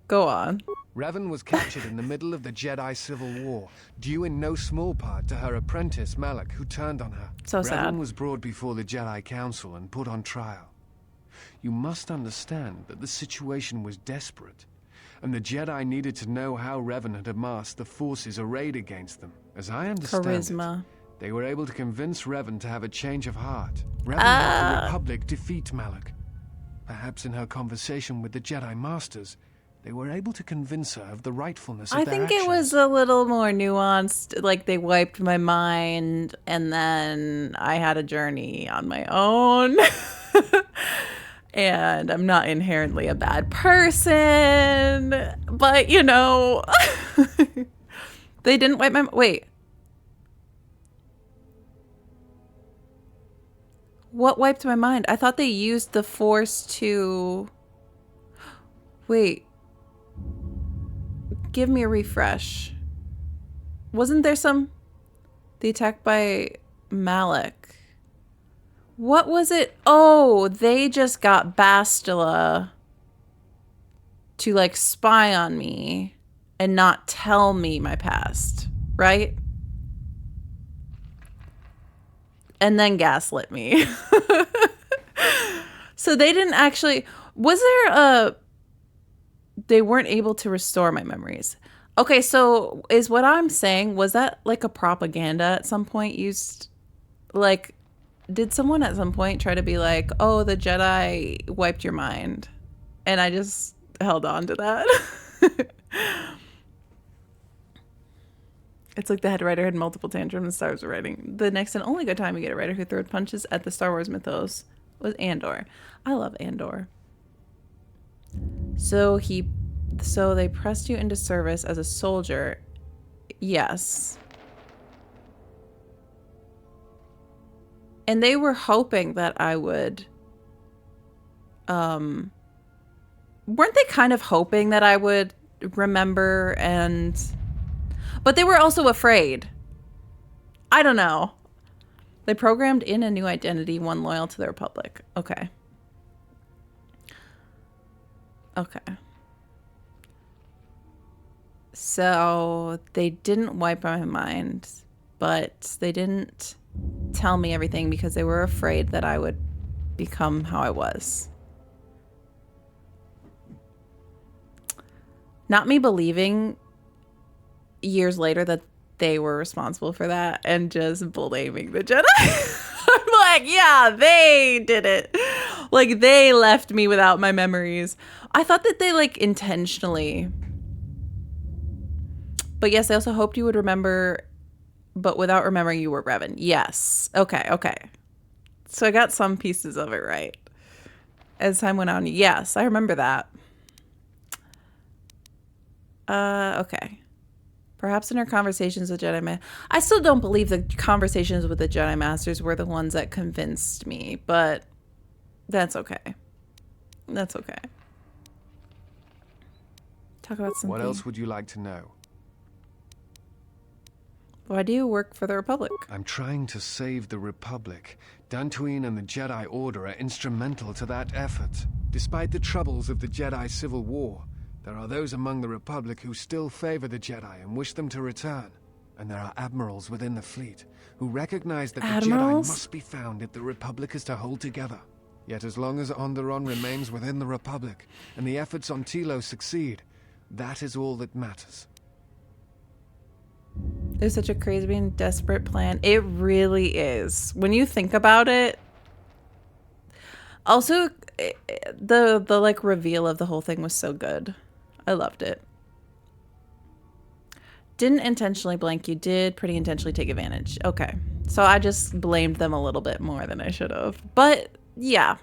[SPEAKER 1] Go on.
[SPEAKER 13] Revan was captured in the middle of the Jedi Civil War, due in no small part to her apprentice Malak, who turned on her.
[SPEAKER 1] So sad.
[SPEAKER 13] Revan was brought before the Jedi Council and put on trial. You must understand that the situation was desperate, and the Jedi needed to know how Revan had amassed the forces arrayed against them. As I understand it, they were able to convince Revan to have a change of heart. Revan helped the Republic defeat Malak. Perhaps in her conversation with the Jedi Masters, they were able to convince her of the rightfulness of
[SPEAKER 1] I
[SPEAKER 13] their
[SPEAKER 1] think
[SPEAKER 13] actions.
[SPEAKER 1] it was a little more nuanced. Like, they wiped my mind, and then I had a journey on my own. And I'm not inherently a bad person. But, you know, they didn't wipe my... Wait. What wiped my mind? I thought they used the Force to... Wait. Give me a refresh. Wasn't there some... The attack by Malak. What was it? Oh, they just got Bastila to like spy on me and not tell me my past, right? And then gaslit me. So they didn't actually... Was there a... They weren't able to restore my memories. Okay, so is what I'm saying, was that like a propaganda at some point used... Like, did someone at some point try to be like, oh, the Jedi wiped your mind? And I just held on to that. It's like the head writer had multiple tantrums and Star Wars writing. The next and only good time you get a writer who threw punches at the Star Wars mythos was Andor. I love Andor. So they pressed you into service as a soldier. Yes. And they were hoping that I would weren't they kind of hoping that I would remember and... But they were also afraid. I don't know. They programmed in a new identity, one loyal to the Republic. Okay. Okay. So they didn't wipe my mind, but they didn't tell me everything because they were afraid that I would become how I was. Not me believing years later that they were responsible for that and just blaming the Jedi. I'm like, yeah, they did it. Like, they left me without my memories. I thought that they, like, intentionally... But yes, I also hoped you would remember, but without remembering you were Revan. Yes. Okay, okay. So I got some pieces of it right. As time went on, yes, I remember that. Okay. Perhaps in our conversations with Jedi I still don't believe the conversations with the Jedi Masters were the ones that convinced me, but that's okay. That's okay. Talk about something.
[SPEAKER 13] What else would you like to know?
[SPEAKER 1] Why do you work for the Republic?
[SPEAKER 13] I'm trying to save the Republic. Dantooine and the Jedi Order are instrumental to that effort. Despite the troubles of the Jedi Civil War, there are those among the Republic who still favor the Jedi and wish them to return. And there are admirals within the fleet who recognize that the Jedi must be found if the Republic is to hold together. Yet as long as Onderon remains within the Republic and the efforts on Telos succeed, that is all that matters.
[SPEAKER 1] There's such a crazy and desperate plan. It really is. When you think about it. Also, the like reveal of the whole thing was so good. I loved it. Didn't intentionally blank you, did pretty intentionally take advantage. Okay. So I just blamed them a little bit more than I should have. But yeah.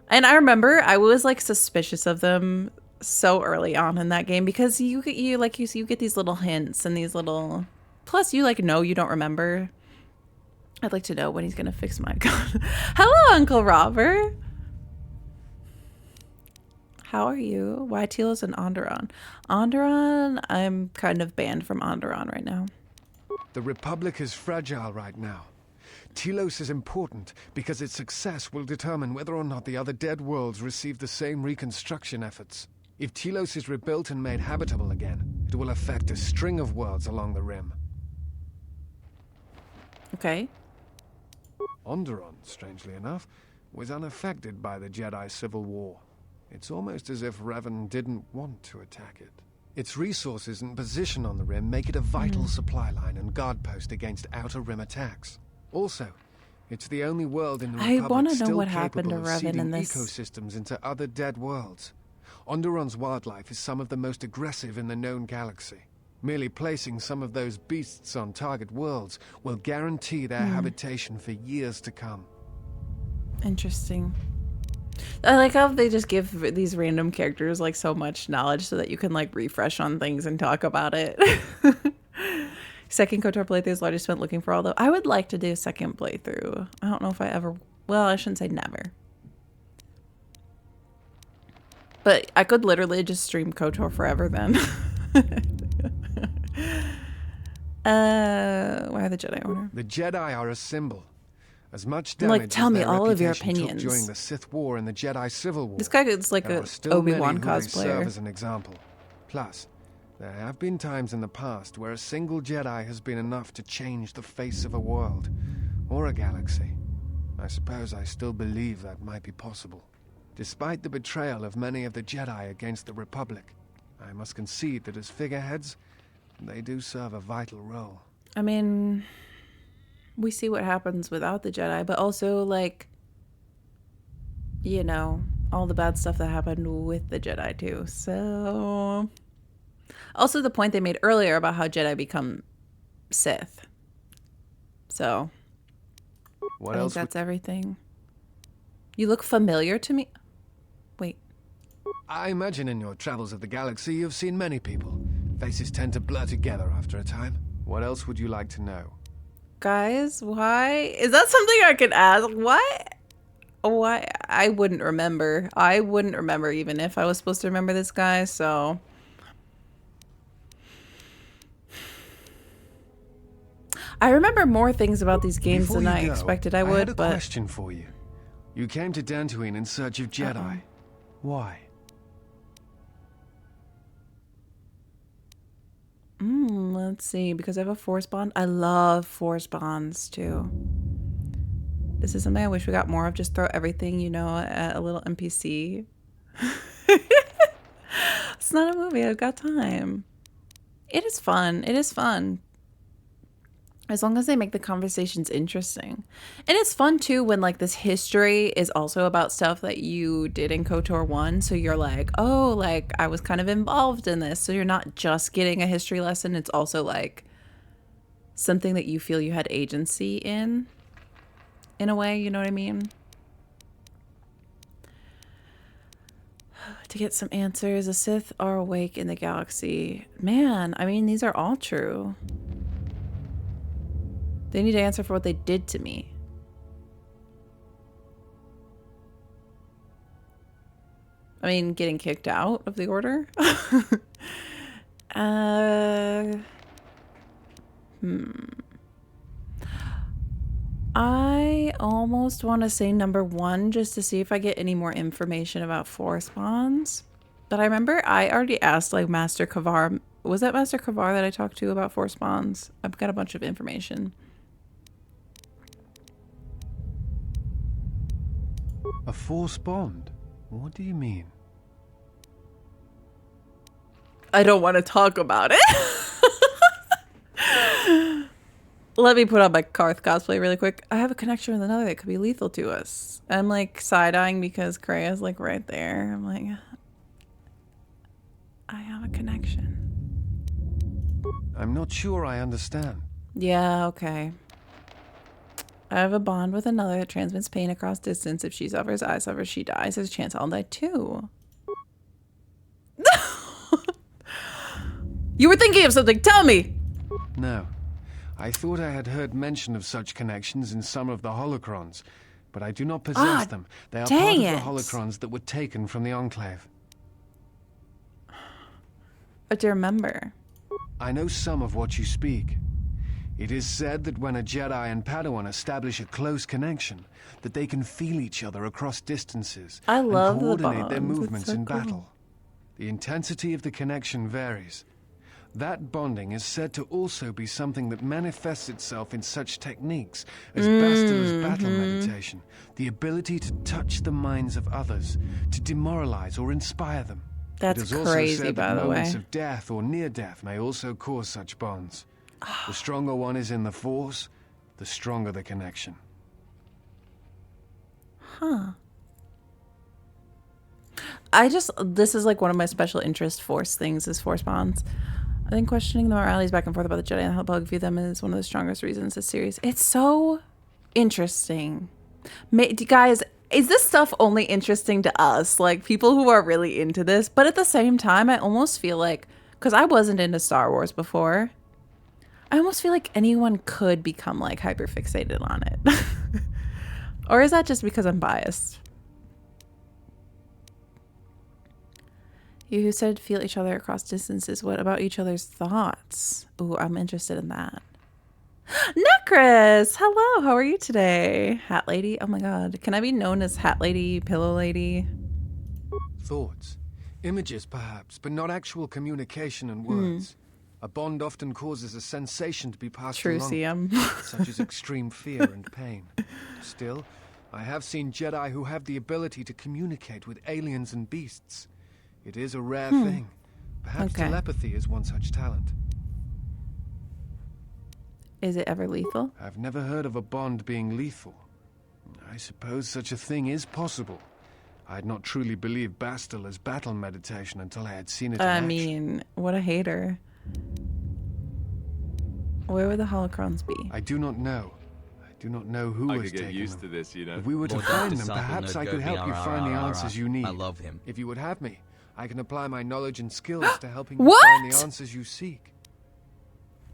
[SPEAKER 1] And I remember I was like suspicious of them so early on in that game because you get these little hints and these little, plus you like know you don't remember. I'd like to know when he's gonna fix my gun. Hello, Uncle Robert. How are you? Why Telos and Onderon? Onderon, I'm kind of banned from Onderon right now.
[SPEAKER 13] The Republic is fragile right now. Telos is important because its success will determine whether or not the other dead worlds receive the same reconstruction efforts. If Telos is rebuilt and made habitable again, it will affect a string of worlds along the rim.
[SPEAKER 1] Okay.
[SPEAKER 13] Onderon, strangely enough, was unaffected by the Jedi Civil War. It's almost as if Revan didn't want to attack it. Its resources and position on the rim make it a vital supply line and guard post against outer rim attacks. Also, it's the only world in the Republic still capable of seeding ecosystems into other dead worlds. Onderon's wildlife is some of the most aggressive in the known galaxy. Merely placing some of those beasts on target worlds will guarantee their habitation for years to come.
[SPEAKER 1] Interesting. I like how they just give these random characters like so much knowledge so that you can like refresh on things and talk about it. Second KOTOR playthrough is largely spent looking for all the... I would like to do a second playthrough. I don't know if I ever... Well, I shouldn't say never. But I could literally just stream KOTOR forever then. Why the Jedi Order?
[SPEAKER 13] The Jedi are a symbol. As much
[SPEAKER 1] I'm like,
[SPEAKER 13] damage
[SPEAKER 1] tell
[SPEAKER 13] as
[SPEAKER 1] me
[SPEAKER 13] their
[SPEAKER 1] all of your
[SPEAKER 13] reputation took
[SPEAKER 1] opinions.
[SPEAKER 13] during the Sith War and the Jedi Civil War.
[SPEAKER 1] This guy is like
[SPEAKER 13] there
[SPEAKER 1] a
[SPEAKER 13] are still
[SPEAKER 1] Obi-Wan
[SPEAKER 13] many who they serve
[SPEAKER 1] cosplayer.
[SPEAKER 13] as an example. Plus, there have been times in the past where a single Jedi has been enough to change the face of a world or a galaxy. I suppose I still believe that might be possible. Despite the betrayal of many of the Jedi against the Republic, I must concede that as figureheads, they do serve a vital role.
[SPEAKER 1] I mean, we see what happens without the Jedi, but also, like, you know, all the bad stuff that happened with the Jedi, too. So, also the point they made earlier about how Jedi become Sith. So,
[SPEAKER 13] What
[SPEAKER 1] I
[SPEAKER 13] else
[SPEAKER 1] think that's everything. You look familiar to me. Wait.
[SPEAKER 13] I imagine in your travels of the galaxy you've seen many people. Faces tend to blur together after a time. What else would you like to know?
[SPEAKER 1] Guys, why? Is that something I could ask? What? Why? I wouldn't remember. I wouldn't remember even if I was supposed to remember this guy, so. I remember more things about these games
[SPEAKER 13] Before
[SPEAKER 1] than
[SPEAKER 13] you
[SPEAKER 1] I
[SPEAKER 13] go,
[SPEAKER 1] expected I
[SPEAKER 13] I
[SPEAKER 1] would,
[SPEAKER 13] had a
[SPEAKER 1] but.
[SPEAKER 13] question for you. You came to Dantooine in search of Jedi. Why?
[SPEAKER 1] Let's see. Because I have a force bond. I love force bonds too. This is something I wish we got more of. Just throw everything, you know, at a little NPC. It's not a movie. I've got time. It is fun. It is fun. As long as they make the conversations interesting. And it's fun too when like this history is also about stuff that you did in KOTOR 1. So you're like, oh, like I was kind of involved in this. So you're not just getting a history lesson. It's also like something that you feel you had agency in a way, you know what I mean? To get some answers, the Sith are awake in the galaxy. Man, I mean, these are all true. They need to answer for what they did to me. I mean, getting kicked out of the order? I almost want to say number 1 just to see if I get any more information about force bonds. But I remember I already asked like Master Kavar. Was that Master Kavar that I talked to about force bonds? I've got a bunch of information.
[SPEAKER 13] A force bond? What do you mean?
[SPEAKER 1] I don't want to talk about it. Let me put on my Karth cosplay really quick. I have a connection with another that could be lethal to us. I'm like side-eyeing because Krea's like right there. I'm like, I have a connection.
[SPEAKER 13] I'm not sure I understand.
[SPEAKER 1] Yeah, okay. I have a bond with another that transmits pain across distance. If she suffers, I suffer, she dies. There's a chance I'll die too. You were thinking of something. Tell me.
[SPEAKER 13] No. I thought I had heard mention of such connections in some of the holocrons, but I do not possess them. They are part of the holocrons that were taken from the Enclave.
[SPEAKER 1] But do you remember?
[SPEAKER 13] I know some of what you speak. It is said that when a Jedi and Padawan establish a close connection, that they can feel each other across distances
[SPEAKER 1] and
[SPEAKER 13] coordinate their
[SPEAKER 1] bonds.
[SPEAKER 13] movements
[SPEAKER 1] so
[SPEAKER 13] in
[SPEAKER 1] cool.
[SPEAKER 13] battle. The intensity of the connection varies. That bonding is said to also be something that manifests itself in such techniques as Bastela's battle meditation, the ability to touch the minds of others, to demoralize or inspire them.
[SPEAKER 1] That's
[SPEAKER 13] it is also
[SPEAKER 1] crazy,
[SPEAKER 13] said
[SPEAKER 1] by
[SPEAKER 13] that
[SPEAKER 1] the
[SPEAKER 13] moments
[SPEAKER 1] way.
[SPEAKER 13] of death or near death may also cause such bonds. The stronger one is in the Force, the stronger the connection.
[SPEAKER 1] Huh. This is like one of my special interest Force things is Force bonds. I think questioning the moralities back and forth about the Jedi and how Bug view them is one of the strongest reasons this series. It's so interesting. Guys, is this stuff only interesting to us? Like people who are really into this? But at the same time, I almost feel like, because I wasn't into Star Wars before, I almost feel like anyone could become like hyperfixated on it. Or is that just because I'm biased? You who said feel each other across distances. What about each other's thoughts? Ooh, I'm interested in that. Necris, hello. How are you today? Hat Lady. Oh my God. Can I be known as Hat Lady, Pillow Lady?
[SPEAKER 13] Thoughts. Images, perhaps, but not actual communication and words. A bond often causes a sensation to be passed along, such as extreme fear and pain. Still, I have seen Jedi who have the ability to communicate with aliens and beasts. It is a rare thing. Perhaps telepathy is one such talent.
[SPEAKER 1] Is it ever lethal?
[SPEAKER 13] I've never heard of a bond being lethal. I suppose such a thing is possible. I had not truly believed Bastille's battle meditation until I had seen it in action.
[SPEAKER 1] mean, what a hater. Where would the holocrons be?
[SPEAKER 13] I do not know. I do not know who was taking them.
[SPEAKER 14] I could get used to this, you know.
[SPEAKER 13] If we were to find them, perhaps I could help you find the answers you need. I love him. If you would have me, I can apply my knowledge and skills to helping you find the answers you seek.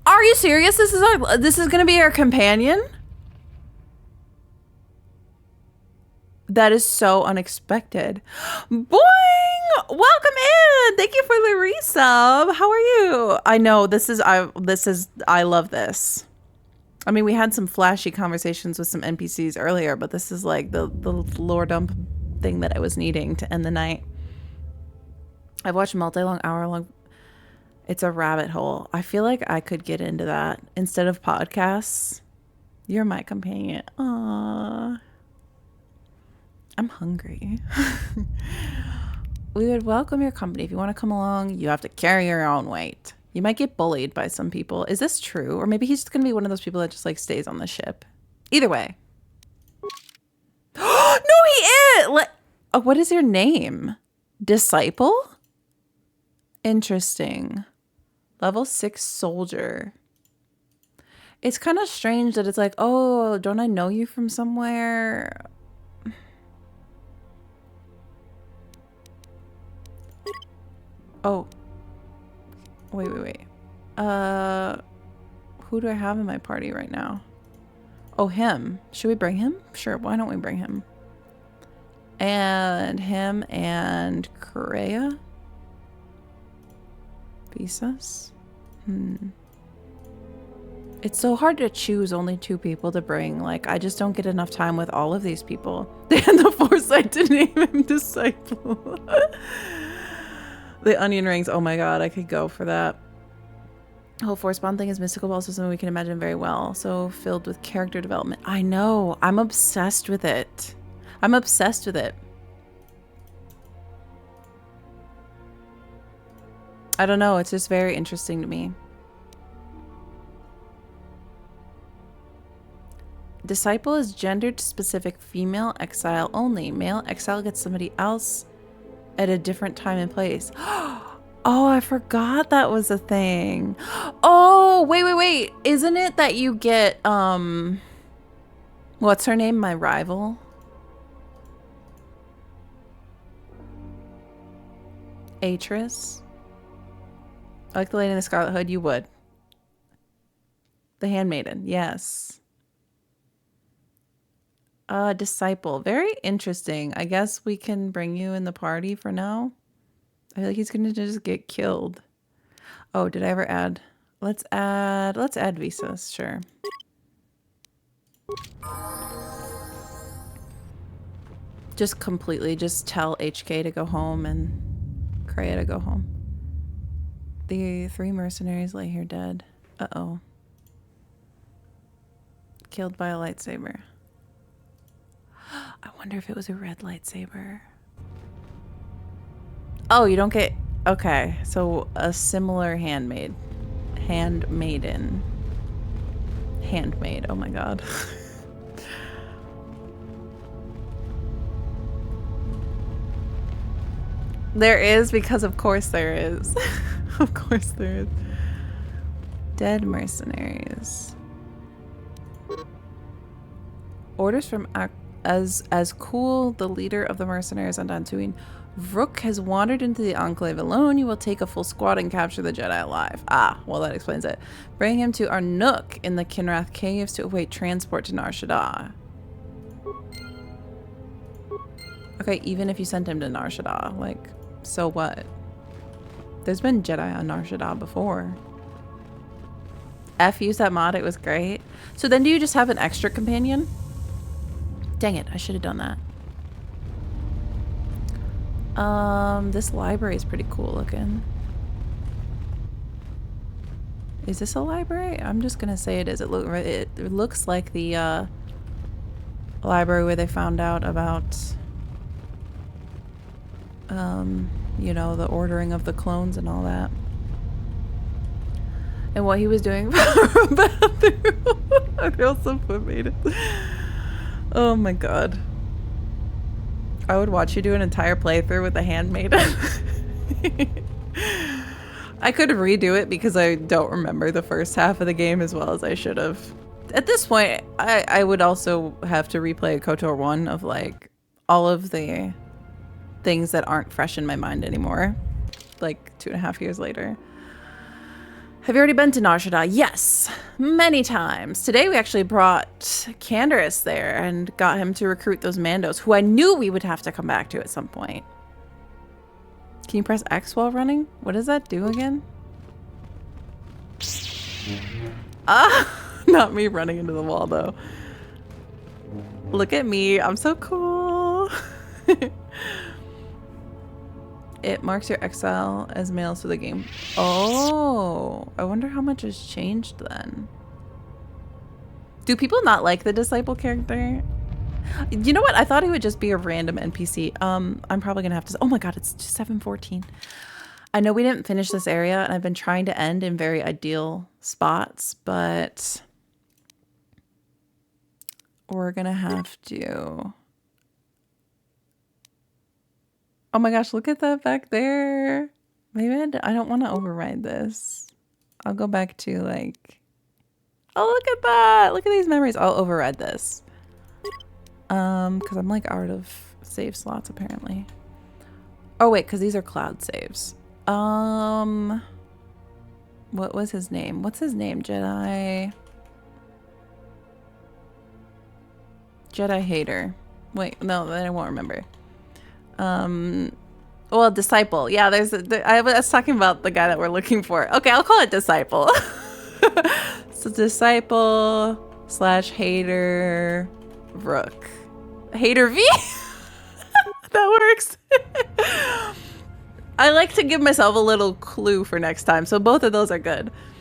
[SPEAKER 1] Are you serious? This is gonna be our companion? That is so unexpected. Boing! Welcome in. Thank you for the resub. How are you? I know I love this. I mean, we had some flashy conversations with some NPCs earlier, but this is like the lore dump thing that I was needing to end the night. I've watched multi-long, hour-long. It's a rabbit hole. I feel like I could get into that instead of podcasts. You're my companion. Aww. I'm hungry. We would welcome your company. If you want to come along, you have to carry your own weight. You might get bullied by some people. Is this true? Or maybe he's just going to be one of those people that just like stays on the ship. Either way. No, he is! What is your name? Disciple? Interesting. Level 6 soldier. It's kind of strange that it's like, oh, don't I know you from somewhere? Oh. Wait. Who do I have in my party right now? Oh, him. Should we bring him? Sure, why don't we bring him? And him and Correa? Visas? It's so hard to choose only 2 people to bring. Like, I just don't get enough time with all of these people. They had the foresight to name him Disciple. The onion rings. Oh my god, I could go for that. The whole Force Bond thing is mystical, but also something we can imagine very well. So filled with character development. I know. I'm obsessed with it. I'm obsessed with it. I don't know. It's just very interesting to me. Disciple is gendered specific, female exile only. Male exile gets somebody else at a different time and place. Oh, I forgot that was a thing. Oh, wait. Isn't it that you get, what's her name? My rival? Atris? I like the lady in the Scarlet Hood. You would. The Handmaiden. Yes. Disciple. Very interesting. I guess we can bring you in the party for now. I feel like he's gonna just get killed. Oh, did I ever add? Let's add visas, sure. Just tell HK to go home and Kreia to go home. The 3 mercenaries lay here dead. Uh-oh. Killed by a lightsaber. I wonder if it was a red lightsaber. Oh, you don't get... Okay, so a similar handmaid. Handmaiden. Handmaid, oh my god. There is, because of course there is. Of course there is. Dead mercenaries. Orders from as Cool, the leader of the mercenaries on Dantooine. Vrook has wandered into the Enclave alone. You will take a full squad and capture the Jedi alive. Ah, well that explains it. Bring him to our nook in the Kinrath Caves to await transport to nar-shaddaa. Okay, even if you sent him to nar-shaddaa, like, so what? There's been Jedi on nar-shaddaa before. use that mod. It was great. So then do you just have an extra companion? Dang it, I should have done that. This library is pretty cool looking. Is this a library? I'm just gonna say it is. It looks like the library where they found out about you know, the ordering of the clones and all that. And what he was doing from the bathroom. I feel so foot-mated. Oh my god. I would watch you do an entire playthrough with the handmaiden. I could redo it because I don't remember the first half of the game as well as I should have. At this point, I would also have to replay KOTOR 1 of like all of the things that aren't fresh in my mind anymore. Like 2.5 years later. Have you already been to nar-shaddaa? Yes, many times. Today we actually brought Canderous there and got him to recruit those Mandos, who I knew we would have to come back to at some point. Can you press X while running? What does that do again? Ah, not me running into the wall though. Look at me, I'm so cool. It marks your exile as mails to the game. Oh, I wonder how much has changed then. Do people not like the disciple character? You know what? I thought he would just be a random NPC. I'm probably gonna have to. Oh my god, it's just 7:14. I know we didn't finish this area, and I've been trying to end in very ideal spots, but we're gonna have to. Oh my gosh, look at that back there. Maybe I don't want to override this. I'll go back to like, oh, look at that. Look at these memories. I'll override this. Because I'm like out of save slots apparently. Oh wait, because these are cloud saves. What was his name? What's his name? Jedi hater. Wait, no, I won't remember. Well, disciple. Yeah, I was talking about the guy that we're looking for. Okay, I'll call it disciple. So disciple / hater Rook. Hater V. That works. I like to give myself a little clue for next time, so both of those are good.